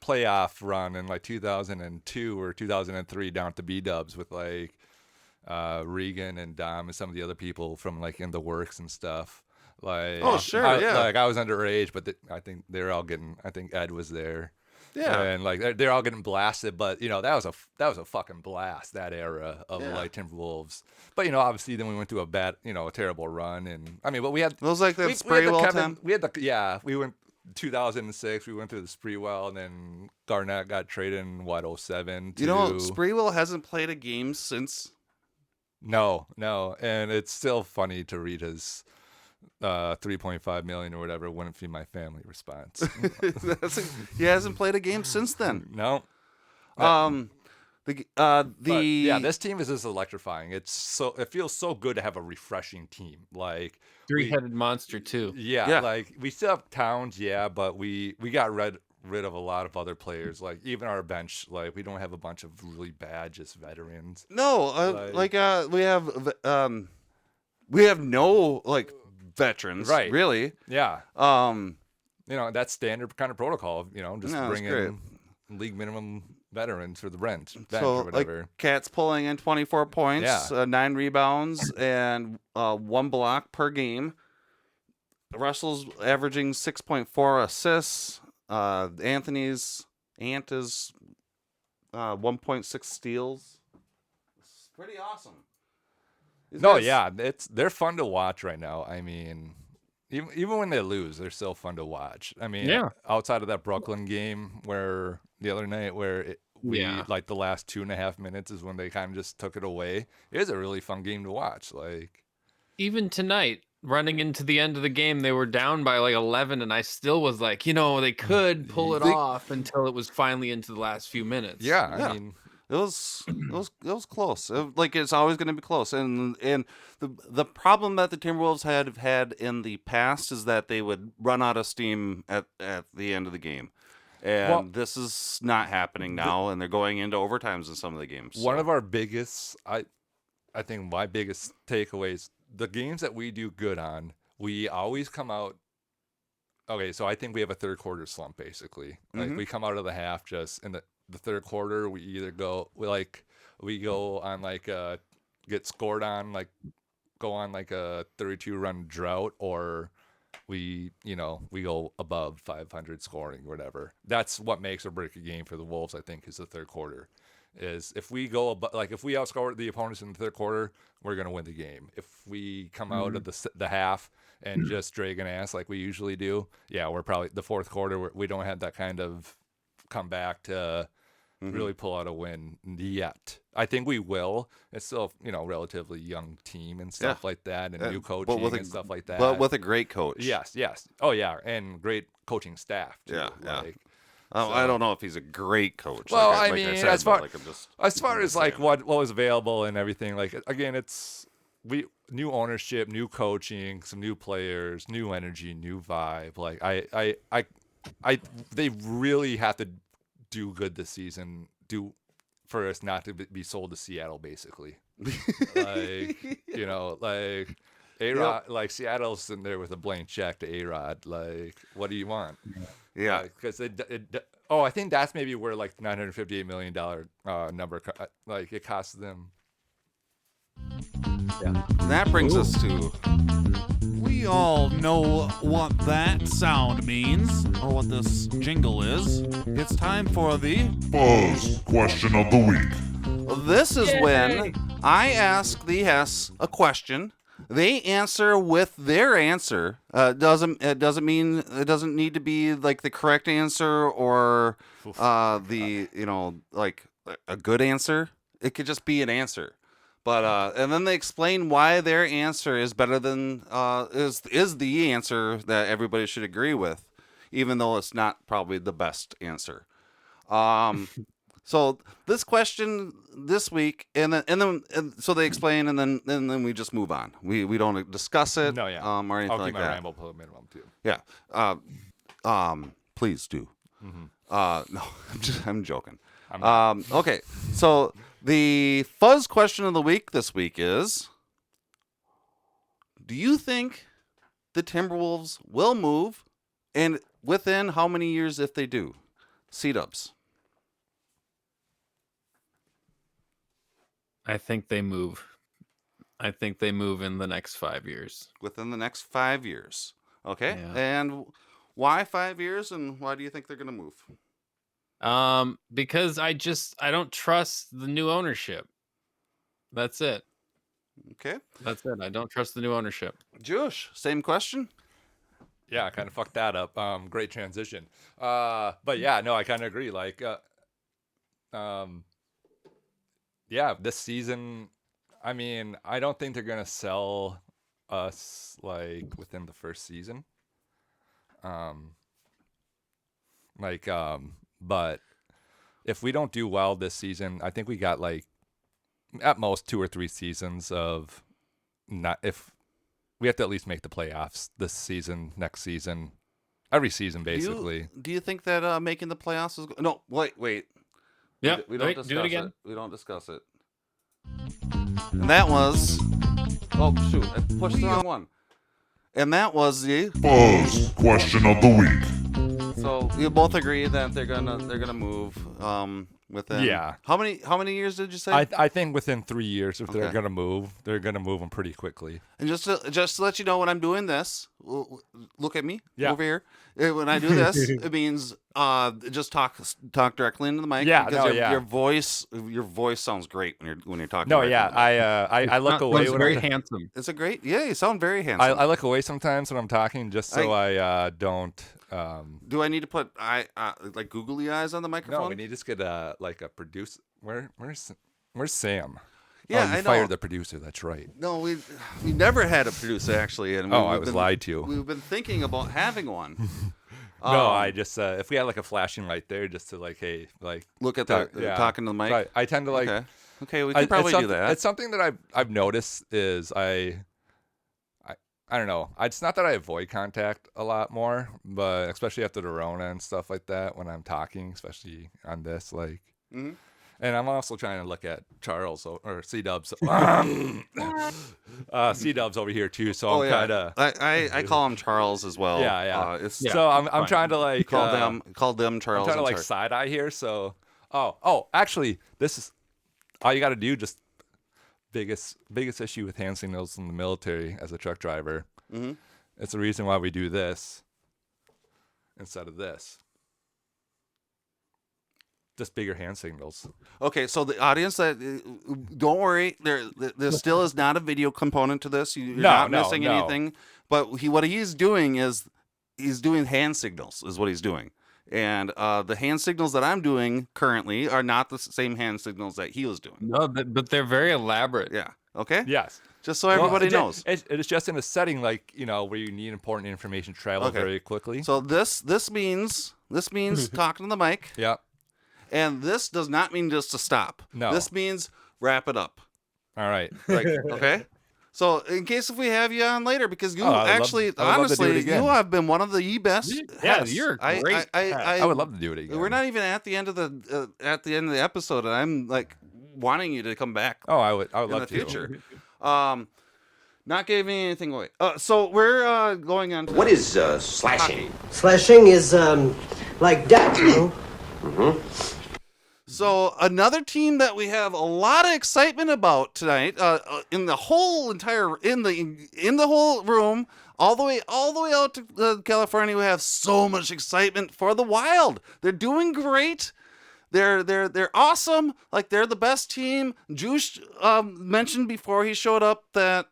playoff run in like 2002 or 2003 down to B-Dubs with like Regan and Dom and some of the other people from like In the Works and stuff. Like, oh sure, yeah. Like I was underage, but I think they're all getting. I think Ed was there. Yeah, and like they're all getting blasted, but that was a fucking blast, that era of like Timberwolves. But obviously then we went to a bad, a terrible run, and but we had it was like that Sprewell time. We went 2006. We went through the Sprewell, and then Garnett got traded in 07. Sprewell hasn't played a game since. No, and it's still funny to read his 3.5 million or whatever wouldn't feed my family response. He hasn't played a game since then. No. This team is just electrifying. It feels so good to have a refreshing team. Like three-headed monster too. Yeah, like we still have Towns, but we got rid of a lot of other players. Like even our bench, like we don't have a bunch of really bad just veterans. No, we have no like veterans, right? Really? Yeah. That's standard kind of protocol. Just bring in league minimum veterans for the bench or whatever. Like Cat's pulling in 24 points, 9 rebounds, and 1 block per game. Russell's averaging 6.4 assists. Anthony's Ant is 1.6 steals. It's pretty awesome. They're fun to watch right now. I mean, even when they lose, they're still fun to watch. I mean, outside of that Brooklyn game where the other night like the last 2.5 minutes is when they kind of just took it away. It was a really fun game to watch. Like even tonight, running into the end of the game, they were down by like 11, and I still was like, they could pull it off until it was finally into the last few minutes. I mean. It was close. Like it's always going to be close. And the problem that the Timberwolves have had in the past is that they would run out of steam at the end of the game. And this is not happening now, and they're going into overtimes in some of the games. One of our biggest, I think my biggest takeaways, the games that we do good on, we always come out. Okay, so I think we have a third quarter slump basically. Like we come out of the half just in the third quarter. We either go on like get scored on, like go on like a 32 run drought, or we go above 500 scoring or whatever. That's what makes or break a game for the Wolves, I think, is the third quarter. Is if we go above, like if we outscore the opponents in the third quarter, we're gonna win the game. If we come out of the half and just drag an ass like we usually do, yeah, we're probably the fourth quarter. We don't have that kind of comeback to really pull out a win yet. I think we will. It's still relatively young team and stuff like that, and new coaching and stuff like that. But with a great coach. Yes. Oh yeah, and great coaching staff too. Yeah. Like, I don't know if he's a great coach. Well, I mean, said, as far as like what was available and everything, like again, it's new ownership, new coaching, some new players, new energy, new vibe. Like they really have to do good this season. For us not to be sold to Seattle, basically. Like like A-Rod, like Seattle's sitting there with a blank check to A-Rod. Like, what do you want? Yeah, because I think that's maybe where like $958 million number, like it costs them. Yeah, that brings us to. We all know what that sound means, or what this jingle is. It's time for the Buzz Question of the Week. This is when I ask the Hess a question. They answer with their answer. It doesn't need to be like the correct answer or like a good answer. It could just be an answer. But and then they explain why their answer is better than is the answer that everybody should agree with, even though it's not probably the best answer. So this question this week, and so they explain, and then we just move on. We don't discuss it. No, yeah. Or anything I'll like keep that. my ramble to a minimum too. Yeah. Please do. No, I'm joking. Okay, so the fuzz question of the week this week is: do you think the Timberwolves will move, and within how many years if they do? C-dubs. I think they move. I think they move in the next 5 years. Within the next 5 years. Okay. Yeah. And why 5 years, and why do you think they're going to move? Because I don't trust the new ownership. That's it. Okay. That's it. I don't trust the new ownership. Josh, same question? Yeah, I kind of fucked that up. Great transition. But yeah, no, I kind of agree. Like, yeah, this season, I mean, I don't think they're going to sell us like within the first season. But if we don't do well this season, I think we got like at most 2 or 3 seasons of not, if we have to at least make the playoffs this season, next season, every season basically. Do you think that making the playoffs is no? Wait. Yeah, we don't discuss do it again. We don't discuss it. And that was shoot, I pushed the wrong one. And that was the Buzz Question of the Week. So you both agree that they're gonna move within how many years did you say? I think within 3 years, if they're gonna move them pretty quickly. And just to let you know, when I'm doing this, look at me over here. When I do this, it means just talk directly into the mic. Yeah, because your voice sounds great when you're talking. No, yeah, I look away. When very handsome. It's a great. Yeah, you sound very handsome. I look away sometimes when I'm talking, just so I don't. Do I need to put like googly eyes on the microphone? No, we need to just get a producer. Where's Sam? Yeah, I know. Fired the producer. That's right. No, we never had a producer actually, and I was lied to. We've been thinking about having one. No, I just if we had like a flashing light there, just to like, hey, like look at talking to the mic. Right. I tend to like. Okay, we can probably do that. It's something that I've noticed is I don't know. It's not that I avoid contact a lot more, but especially after the Rona and stuff like that, when I'm talking, especially on this, like, And I'm also trying to look at Charles or C-Dubs. C-Dubs over here too, so I'm kind of... I call him Charles as well. Yeah. So I'm trying to like... call them Charles. I'm trying to like side-eye here, so... Oh, actually, this is... All you got to do, just... Biggest issue with hand signals in the military as a truck driver. Mm-hmm. It's the reason why we do this instead of this. Just bigger hand signals. Okay, so the audience, don't worry, there still is not a video component to this. You're not missing anything. But what he's doing is he's doing hand signals, is what he's doing. And the hand signals that I'm doing currently are not the same hand signals that he was doing. No, but they're very elaborate. Yeah. Okay. Yes. Just so everybody knows. It's just in a setting like, where you need important information to travel very quickly. So this means talking to the mic. Yeah. And this does not mean just to stop. No. This means wrap it up. All right. Okay. So in case if we have you on later, because you honestly, you have been one of the best. Yeah, you're great. I would love to do it again. We're not even at the end of the episode, and I'm like wanting you to come back. Oh, I would love in the to. Future. Not giving anything away. So we're going on. What is slashing? Slashing is like that, you know. Mm-hmm. So another team that we have a lot of excitement about tonight, in the whole entire in the whole room, all the way out to California, we have so much excitement for the Wild. They're doing great. They're awesome. Like, they're the best team. Juice mentioned before he showed up that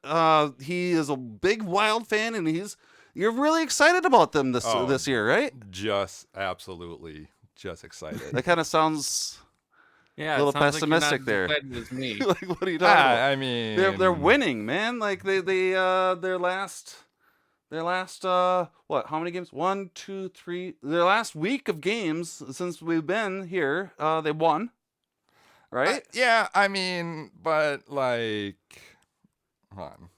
he is a big Wild fan, and you're really excited about them this year, right? Just absolutely just excited. That kind of sounds a little pessimistic like there. As me. Like, what are you talking about? I mean, they're winning, man. Like their last how many games? 1, 2, 3. Their last week of games since we've been here, they won. Right? Yeah, I mean, but like, hold on.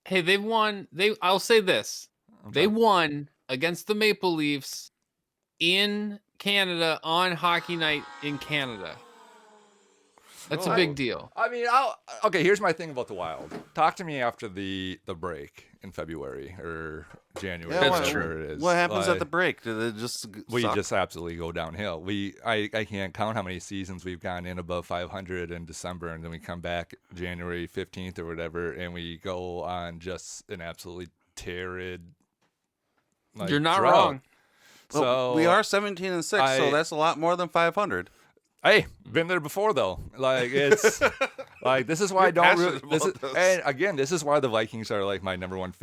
Hey, they've won. I'll say this: they won against the Maple Leafs in Canada on Hockey Night in Canada. That's a big deal. I mean, okay, here's my thing about the Wild. Talk to me after the break in February or January. Yeah, whatever it is. What happens at the break? Do they just We suck? just absolutely go downhill. I can't count how many seasons we've gone in above 500 in December, and then we come back January 15th or whatever, and we go on just an absolutely torrid. You're not drought. wrong. So we are 17-6, so that's a lot more than 500. Hey, been there before though. Like, it's like, this is why I don't. And again, this is why the Vikings are like my number one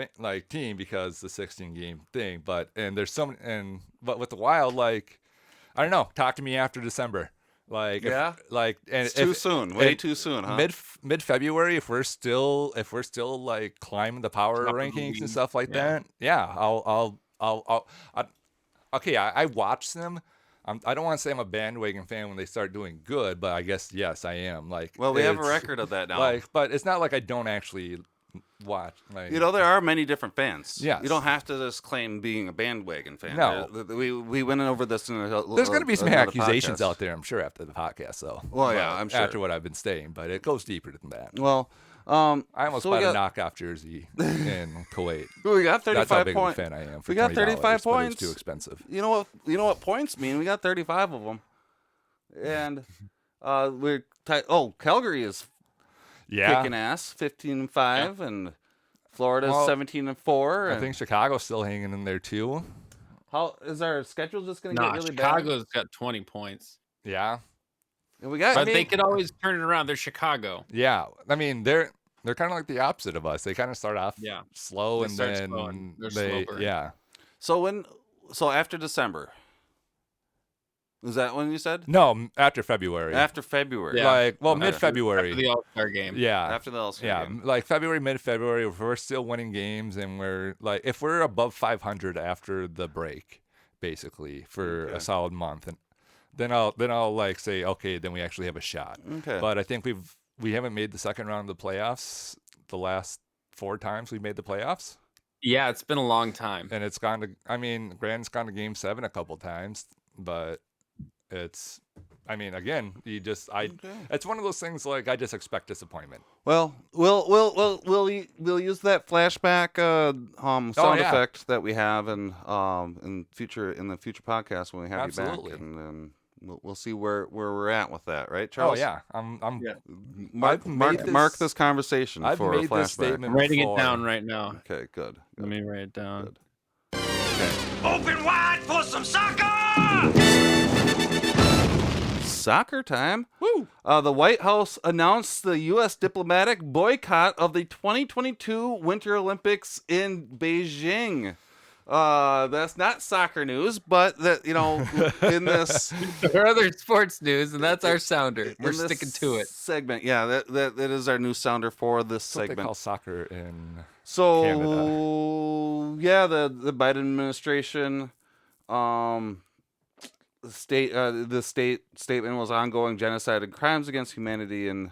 team, because the 16 game thing. But with the Wild, like, I don't know. Talk to me after December. Like, it's too soon. Way too soon, huh? Mid February, if we're still like climbing the power rankings and stuff like that. Yeah, I watch them. I don't want to say I'm a bandwagon fan when they start doing good, but I guess yes, I am. Like, well, we have a record of that now. Like, but it's not like I don't actually watch. Like, there are many different fans. Yes. You don't have to just claim being a bandwagon fan. No, we went over this in there's going to be some accusations podcast out there, I'm sure, after the podcast, though. Well, yeah, I'm sure after what I've been saying, but it goes deeper than that. Well, I almost bought a knockoff jersey in Kuwait. We got 35 That's how big points. of a fan I am. For we got 35 points. It's too expensive. You know what points mean? We got 35 of them, and we're Calgary is kicking ass, 15-5, and Florida's 17-4. I think Chicago's still hanging in there too. How is our schedule just going to get really bad? Chicago's got 20 points. Yeah. And they could always turn it around. They're Chicago. Yeah, I mean they're kind of like the opposite of us. They kind of start off slow, and then they're slower. Yeah. So after December, is that when you said? No, after February. After February, mid-February. After the All-Star game. Yeah, after the All-Star game. Like February, mid-February, if we're still winning games and we're like, if we're above 500 after the break, basically for a solid month, and then I'll like say, okay, then we actually have a shot. Okay. But I think we haven't made the second round of the playoffs the last 4 times we've made the playoffs. Yeah, it's been a long time. And Grant's gone to game 7 a couple times, but it's I mean, again, it's one of those things like I just expect disappointment. Well, we'll use that flashback sound effect that we have in the future podcast when we have you back, and then we'll see where we're at with that, right, Charles? Oh yeah, mark this conversation for a flashback. I'm writing it down right now. Okay, good. Let me write it down. Good. Open wide for some soccer! Soccer time. Woo! The White House announced the U.S. diplomatic boycott of the 2022 Winter Olympics in Beijing. That's not soccer news, but that in this there are other sports news, and that's our sounder. We're sticking to it. Segment, yeah, that is our new sounder for this segment. They call soccer in Canada. Yeah, the Biden administration, the state statement was ongoing genocide and crimes against humanity in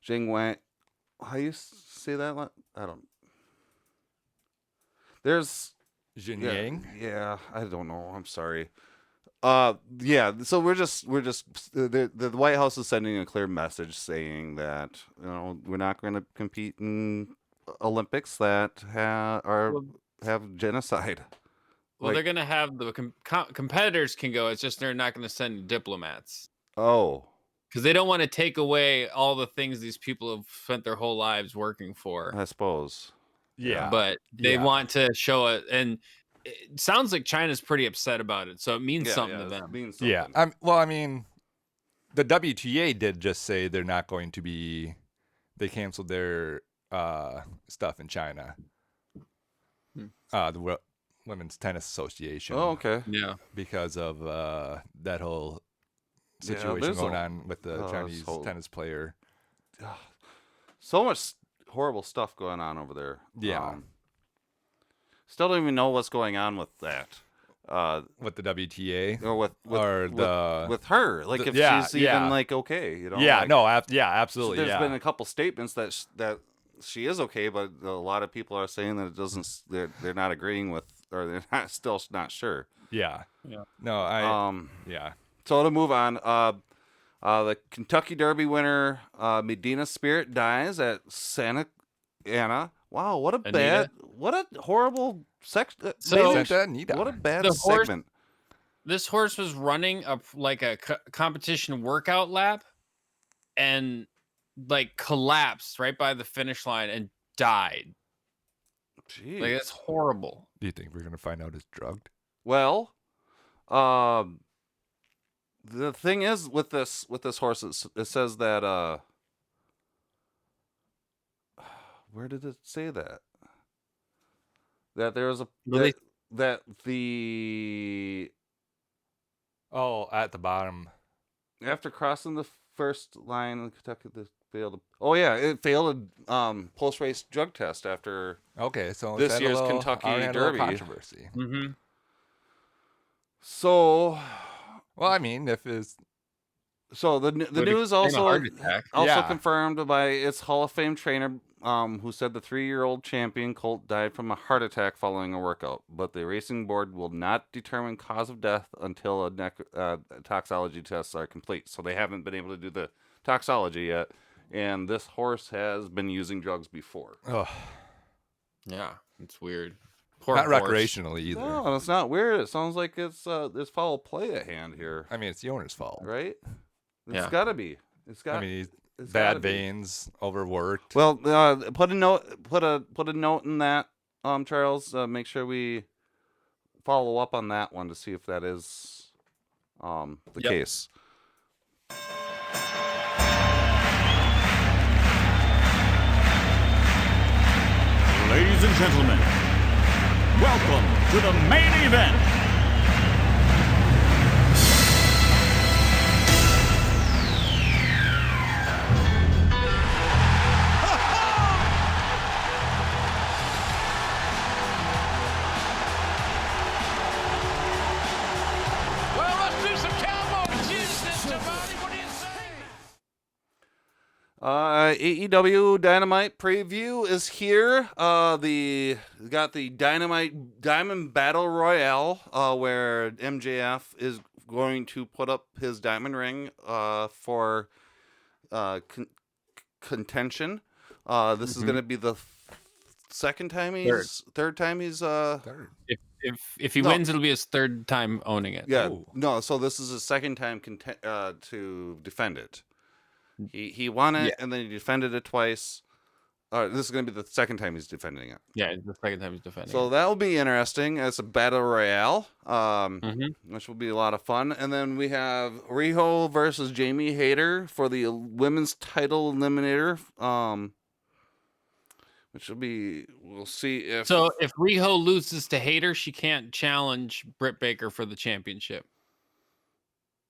Xinjiang. How do you say that? I don't. There's. Xinjiang? Yeah, I don't know. I'm sorry. Yeah. So we're just the White House is sending a clear message saying that we're not going to compete in Olympics that have genocide. Well, they're going to have the competitors can go. It's just they're not going to send diplomats. Oh. Because they don't want to take away all the things these people have spent their whole lives working for. I suppose. Yeah. But they want to show it. And it sounds like China's pretty upset about it. So it means something to them. Yeah. Well, I mean, the WTA did just say they're not going to be. They canceled their stuff in China. The Women's Tennis Association. Oh, okay. Yeah. Because of that whole situation going on with the Chinese tennis player. So much horrible stuff going on over there. Yeah. Still don't even know what's going on with that. With the WTA or with her, like if she's even like okay, Yeah, like, no, absolutely. There's been a couple statements that she is okay, but a lot of people are saying that it doesn't. They're not agreeing with, or they're still not sure. Yeah. No, yeah. So to move on, the Kentucky Derby winner Medina Spirit dies at Santa Ana. Wow, what a horrible section. What a bad segment. This horse was running a competition workout lap and collapsed right by the finish line and died. Jeez. That's horrible. Do you think we're gonna find out it's drugged? Well, the thing is with this horse, it says that where did it say that? That there was that the at the bottom after crossing the first line in Kentucky, it failed. It failed a post-race drug test after. Okay, so this year's Kentucky Derby controversy. Mm-hmm. So, well, I mean, if it's the news also confirmed by its Hall of Fame trainer, who said the 3-year-old champion colt died from a heart attack following a workout, but the racing board will not determine cause of death until toxicology tests are complete. So they haven't been able to do the toxicology yet, and this horse has been using drugs before. Oh, yeah, it's weird. Not recreationally either. No, it's not weird. It sounds like there's foul play at hand here. I mean, it's the owner's fault, right? It's got to be. I mean, he's bad veins, overworked. Well, put a note in that, Charles. Make sure we follow up on that one to see if that is the case. Ladies and gentlemen, welcome to the main event. AEW Dynamite preview is here. Got the Diamond Battle Royale, where MJF is going to put up his diamond ring for contention. This is going to be the third time he's If he wins, it'll be his third time owning it. Yeah. No, so this is his second time to defend it. He won it and then he defended it twice. This is going to be the second time he's defending it. Yeah, the second time he's defending So it. that'll be interesting. It's a battle royale, which will be a lot of fun. And then we have Riho versus Jamie Hayter for the women's title eliminator. Which will be, we'll see if. So if Riho loses to Hayter, she can't challenge Britt Baker for the championship.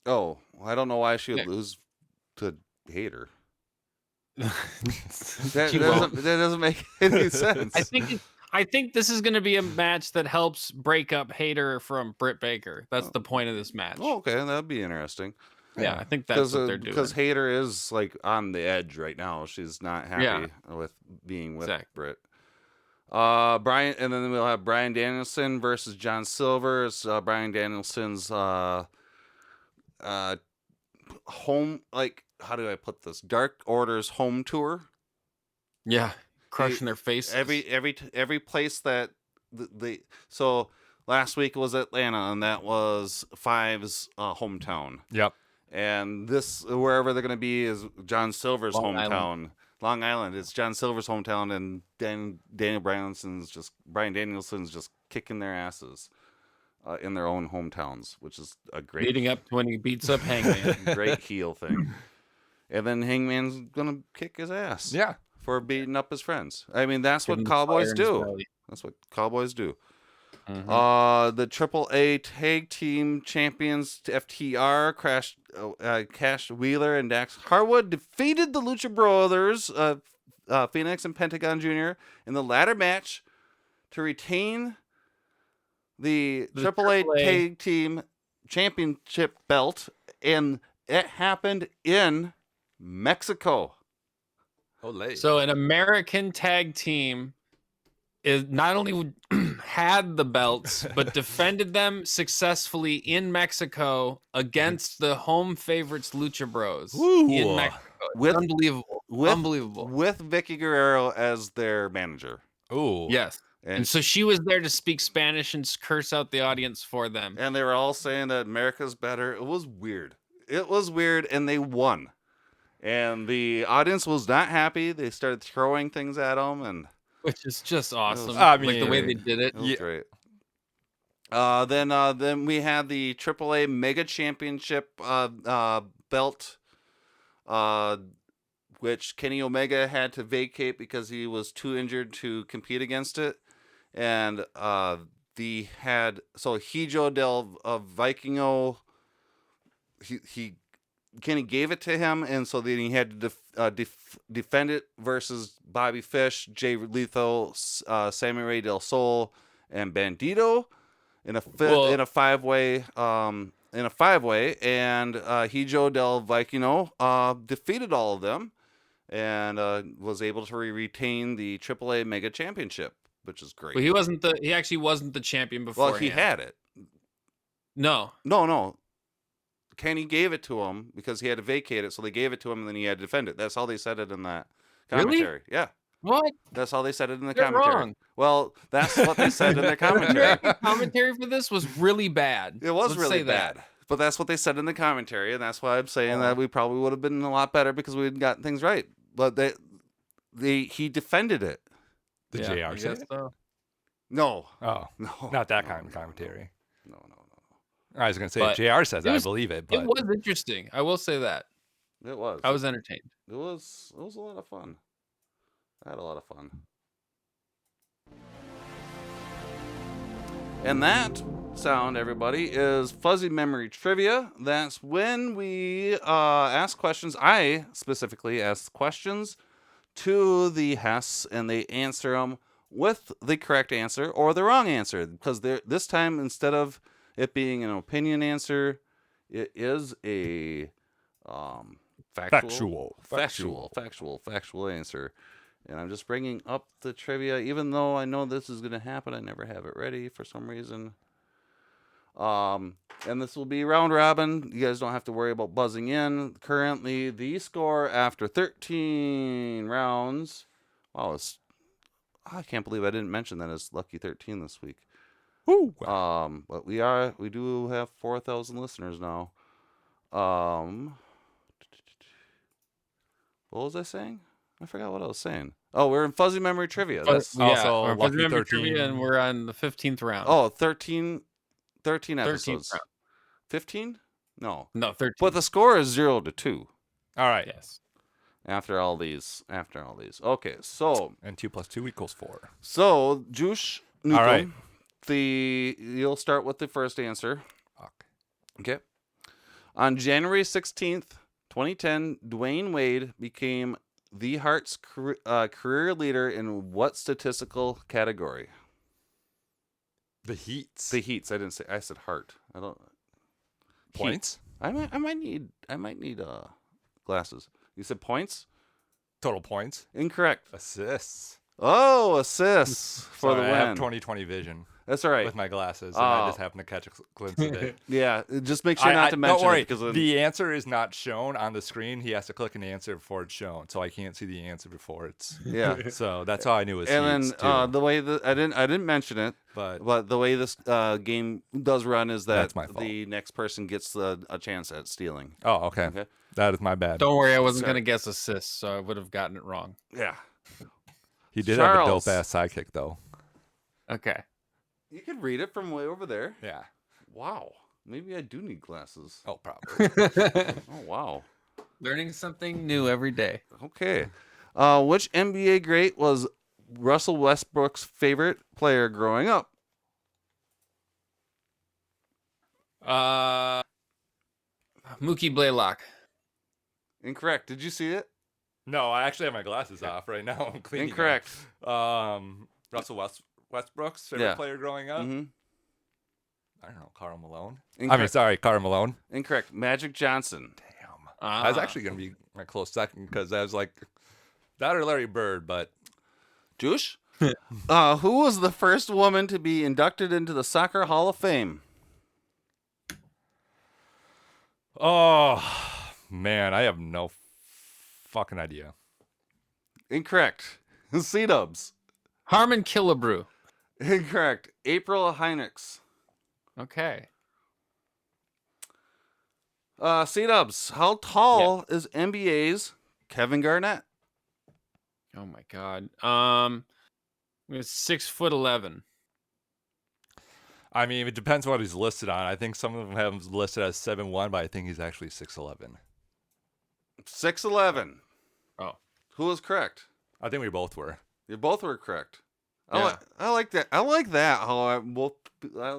Oh, I don't know why she would lose to Hayter. that doesn't make any sense. I think this is going to be a match that helps break up Hayter from Britt Baker. That's the point of this match. Oh, okay, that'd be interesting. Yeah, I think that's what they're doing. Because Hayter is like on the edge right now. She's not happy with being with Britt. Brian, and then we'll have Bryan Danielson versus John Silver. It's Bryan Danielson's home, like, how do I put this? Dark Order's home tour. Yeah, crushing their faces. Every place that so last week was Atlanta, and that was Five's hometown. Yep. And this, wherever they're going to be, is John Silver's hometown. Long Island. It's John Silver's hometown, and Bryan Danielson's just kicking their asses in their own hometowns, which is a great leading up to when he beats up Hangman. Great heel thing. And then Hangman's gonna kick his ass. Yeah. For beating up his friends. I mean, that's what cowboys do. That's what cowboys do. The AAA Tag Team Champions FTR, Cash Wheeler and Dax Harwood defeated the Lucha Brothers, Phoenix and Pentagon Jr. in the ladder match to retain the AAA Tag Team Championship belt, and it happened in Mexico. So an American tag team is not only had the belts, but defended them successfully in Mexico against the home favorites Lucha Bros in Mexico. Unbelievable. With Vicky Guerrero as their manager. Oh. Yes. And so she was there to speak Spanish and curse out the audience for them. And they were all saying that America's better. It was weird. And they won. And the audience was not happy. They started throwing things at them, which is just awesome. I mean, like the way they did it. It was great. Then we had the AAA Mega Championship belt, which Kenny Omega had to vacate because he was too injured to compete against it. And Hijo del Vikingo, Kenny gave it to him, and so then he had to defend it versus Bobby Fish, Jay Lethal, Sammy Ray Del Sol, and Bandito in a five-way. And Hijo del Vikingo defeated all of them and was able to retain the AAA Mega Championship, which is great. But he actually wasn't the champion before. Well, he had it. No. Kenny gave it to him because he had to vacate it, so they gave it to him, and then he had to defend it. That's how they said it in that commentary. Really? Yeah. What? That's how they said it in the You're commentary. wrong. Well, that's what they said in their commentary. The commentary for this was really bad. It was Let's really say bad. that. But that's what they said in the commentary, and that's why I'm saying that we probably would have been a lot better because we'd gotten things right. But he defended it. The JR said it? So. No. Oh. No. Not that kind of commentary. No. I was going to say, if JR says it, I believe it. But it was interesting. I will say that. It was. I was entertained. It was a lot of fun. I had a lot of fun. And that sound, everybody, is Fuzzy Memory Trivia. That's when we ask questions. I specifically ask questions to the Hess, and they answer them with the correct answer or the wrong answer. Because this time, instead of it being an opinion answer, it is a factual answer. And I'm just bringing up the trivia, even though I know this is going to happen. I never have it ready for some reason. And this will be round robin. You guys don't have to worry about buzzing in. Currently, the score after 13 rounds. Wow, I can't believe I didn't mention that as Lucky 13 this week. Woo! But we do have 4,000 listeners now. What was I saying? I forgot what I was saying. Oh, we're in Fuzzy Memory Trivia. That's also we're in Lucky Fuzzy Memory 13. Trivia, and we're on the 15th round. Oh, 13 episodes. round. 15? No. No, 13. But the score is 0-2 All right. Yes. after all these. Okay, so And 2 + 2 = 4. So, Juice Nukem, All right. You'll start with the first answer. Fuck. Okay. On January 16th, 2010, Dwayne Wade became the Heart's career leader in what statistical category? The Heats. The Heats. I said Hart. I don't. Points? Heat. I might need glasses. You said points? Total points. Incorrect. Assists. Oh, assists for the Sorry, win. I have 20/20 vision. That's all right. With my glasses, and I just happen to catch a glimpse of it. Yeah, just make sure not to mention don't worry. it. Because the answer is not shown on the screen. He has to click an answer before it's shown, so I can't see the answer before it's. Yeah. So that's how I knew it was. And Heats, then too. the way that I didn't mention it, but the way this game does run is that That's my fault. the next person gets a chance at stealing. Oh, okay. That is my bad. Don't worry, I wasn't going to guess assists, so I would have gotten it wrong. Yeah. He did Charles. have a dope ass sidekick though. Okay. You could read it from way over there. Yeah. Wow. Maybe I do need glasses. Oh, probably. Oh, wow. Learning something new every day. Okay. Which NBA great was Russell Westbrook's favorite player growing up? Mookie Blaylock. Incorrect. Did you see it? No, I actually have my glasses off right now. I'm cleaning. Incorrect. Russell Westbrook's favorite Yeah. player growing up. Mm-hmm. I don't know, Karl Malone. Incorrect. Karl Malone. Incorrect. Magic Johnson. Damn. That was actually going to be my close second because I was like, that or Larry Bird, but. Juice? Who was the first woman to be inducted into the Soccer Hall of Fame? Oh, man, I have no fucking idea. Incorrect. C-dubs. Harmon Killebrew. Incorrect. April Heinrichs. Okay. C-dubs. How tall is NBA's Kevin Garnett? Oh my God. It's 6'11". I mean, it depends what he's listed on. I think some of them have him listed as 7'1", but I think he's actually 6'11". 6'11". Oh. Who was correct? I think we both were. You both were correct. Yeah. I like that. I like that. How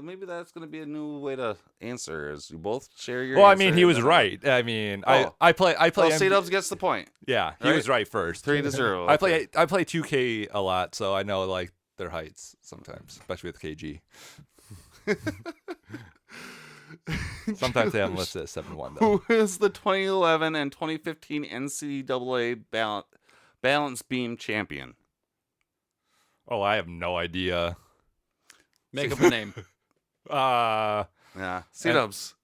maybe that's going to be a new way to answer. Is you both share your. Well, I answer mean, he was right. I mean, I play. C-dubs gets the point. Yeah, he was right first. 3-0. I play 2K a lot, so I know like their heights sometimes, especially with KG. Sometimes they have them listed at 7'1", though. Who is the 2011 and 2015 NCAA balance beam champion? Oh, I have no idea. Make up a name. Yeah, C-dubs.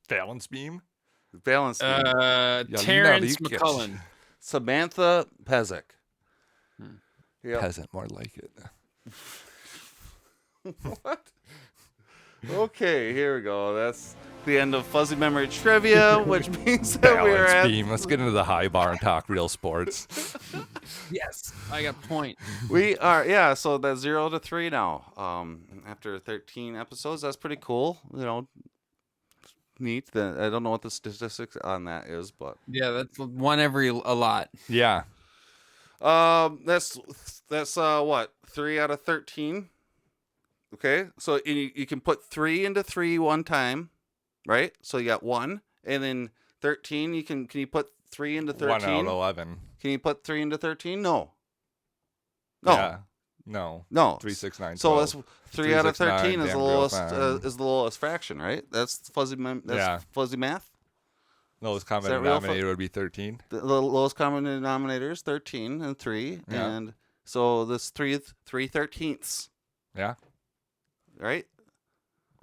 Balance beam? Balance beam. Terrence McCullen. Samantha Pezic. Yep. Peasant, more like it. What? Okay, here we go. That's the end of Fuzzy Memory Trivia, which means that we're Balance at... beam. Let's get into the high bar and talk real sports. Yes, I got point. We are, yeah, so that's 0-3 now. After 13 episodes, that's pretty cool. You know, neat. I don't know what the statistics on that is, but... Yeah, that's one every a lot. Yeah. That's what, 3 out of 13? Okay, so you can put 3 into 3 one time, right? So you got 1, and then 13. Can you put 3 into 13? 1 out of 11. Can you put 3 into 13? No. Yeah. No. No. 3, 6, 9, 12. So that's 3 out of 13 9, is the damn lowest girl, is the lowest fraction, right? That's fuzzy. Fuzzy math. Lowest common that real denominator would be 13. The lowest common denominator is 13 and 3, Yeah. and so this 3/13. Yeah. Right.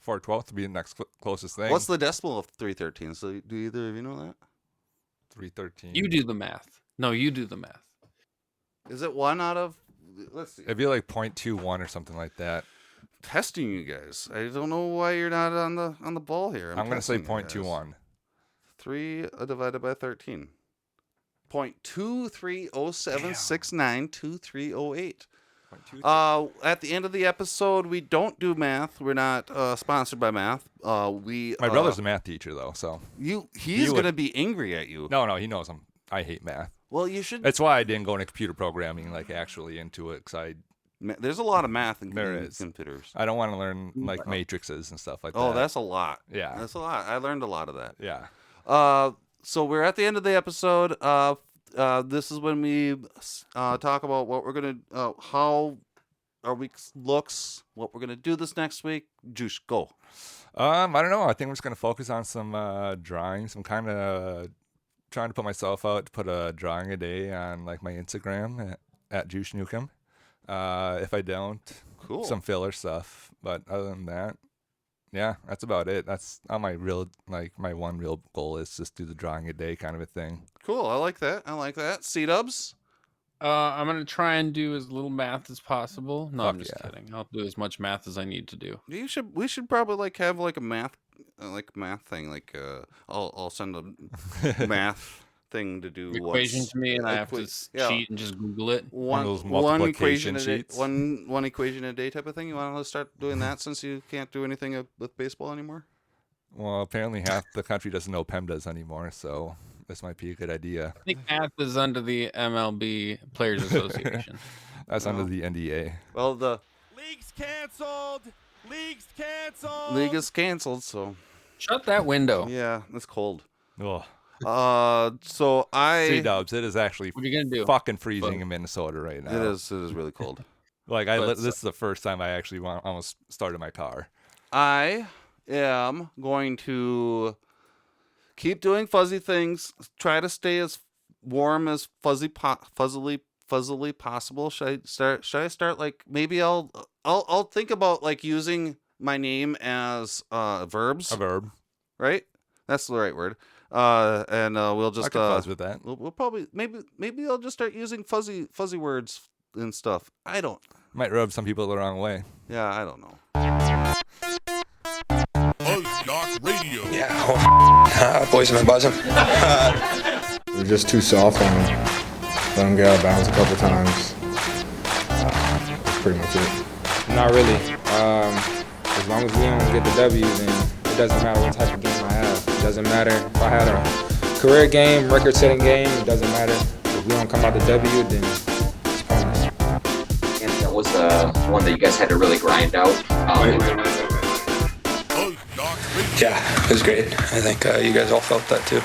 4/12 to be the next closest thing. What's the decimal of 313? So do either of you know that? 313. You do the math. No, you do the math. Is it 1 out of? Let's see. It'd be like 0.21 or something like that. Testing you guys. I don't know why you're not on the ball here. I'm gonna say testing you guys. 0.21. 3 divided by 13. 0.2307692308. At the end of the episode, we don't do math. We're not sponsored by math. My brother's a math teacher, though, so he's going to be angry at you. No, he knows I hate math. Well, you should. That's why I didn't go into computer programming, like actually into it, because there's a lot of math in computers. I don't want to learn like matrices and stuff like that. Oh, that's a lot. Yeah, that's a lot. I learned a lot of that. Yeah. So we're at the end of the episode. This is when we talk about what we're gonna, how our week looks, what we're gonna do this next week. Juice, go. I don't know. I think we're just gonna focus on some drawings. I'm kind of trying to put myself out to put a drawing a day on like my Instagram at Juice Newcomb. If I don't, cool. Some filler stuff. But other than that, yeah, that's about it. That's all my my one real goal is just do the drawing a day kind of a thing. Cool. I like that. C-dubs? I'm going to try and do as little math as possible. No, I'm just yeah. kidding. I'll do as much math as I need to do. We should probably like have like a math thing. Like I'll send a math thing to do equation to me, and I have to cheat and just Google it. One of those multiplication sheets. One equation a day type of thing. You want to start doing that since you can't do anything with baseball anymore? Well, apparently half the country doesn't know PEMDAS anymore, so this might be a good idea. I think math is under the MLB Players Association. That's under the NDA. Well, the league's canceled. League is canceled. So shut that window. Yeah, it's cold. Oh. So C-dubs, it is actually what are you gonna do? Fucking freezing in Minnesota right now. It is really cold. Like this is the first time I actually almost started my car. I am going to keep doing fuzzy things. Try to stay as warm as fuzzily possible. Should I start like maybe I'll think about like using my name as verbs. A verb, right? That's the right word. And we'll just I can fuzz with that. We'll probably maybe I'll just start using fuzzy words and stuff. I don't. Might rub some people the wrong way. Yeah, I don't know. FuzzJockRadio. Yeah, boys have been buzzing. We're just too soft on him. Let him get out of bounds a couple times. That's pretty much it. Not really. As long as we don't get the W, then it doesn't matter what type of game I have. It doesn't matter if I had a career game, record-setting game. It doesn't matter. If we don't come out the W, then it's pointless. And that was one that you guys had to really grind out. Yeah, it was great. I think you guys all felt that too.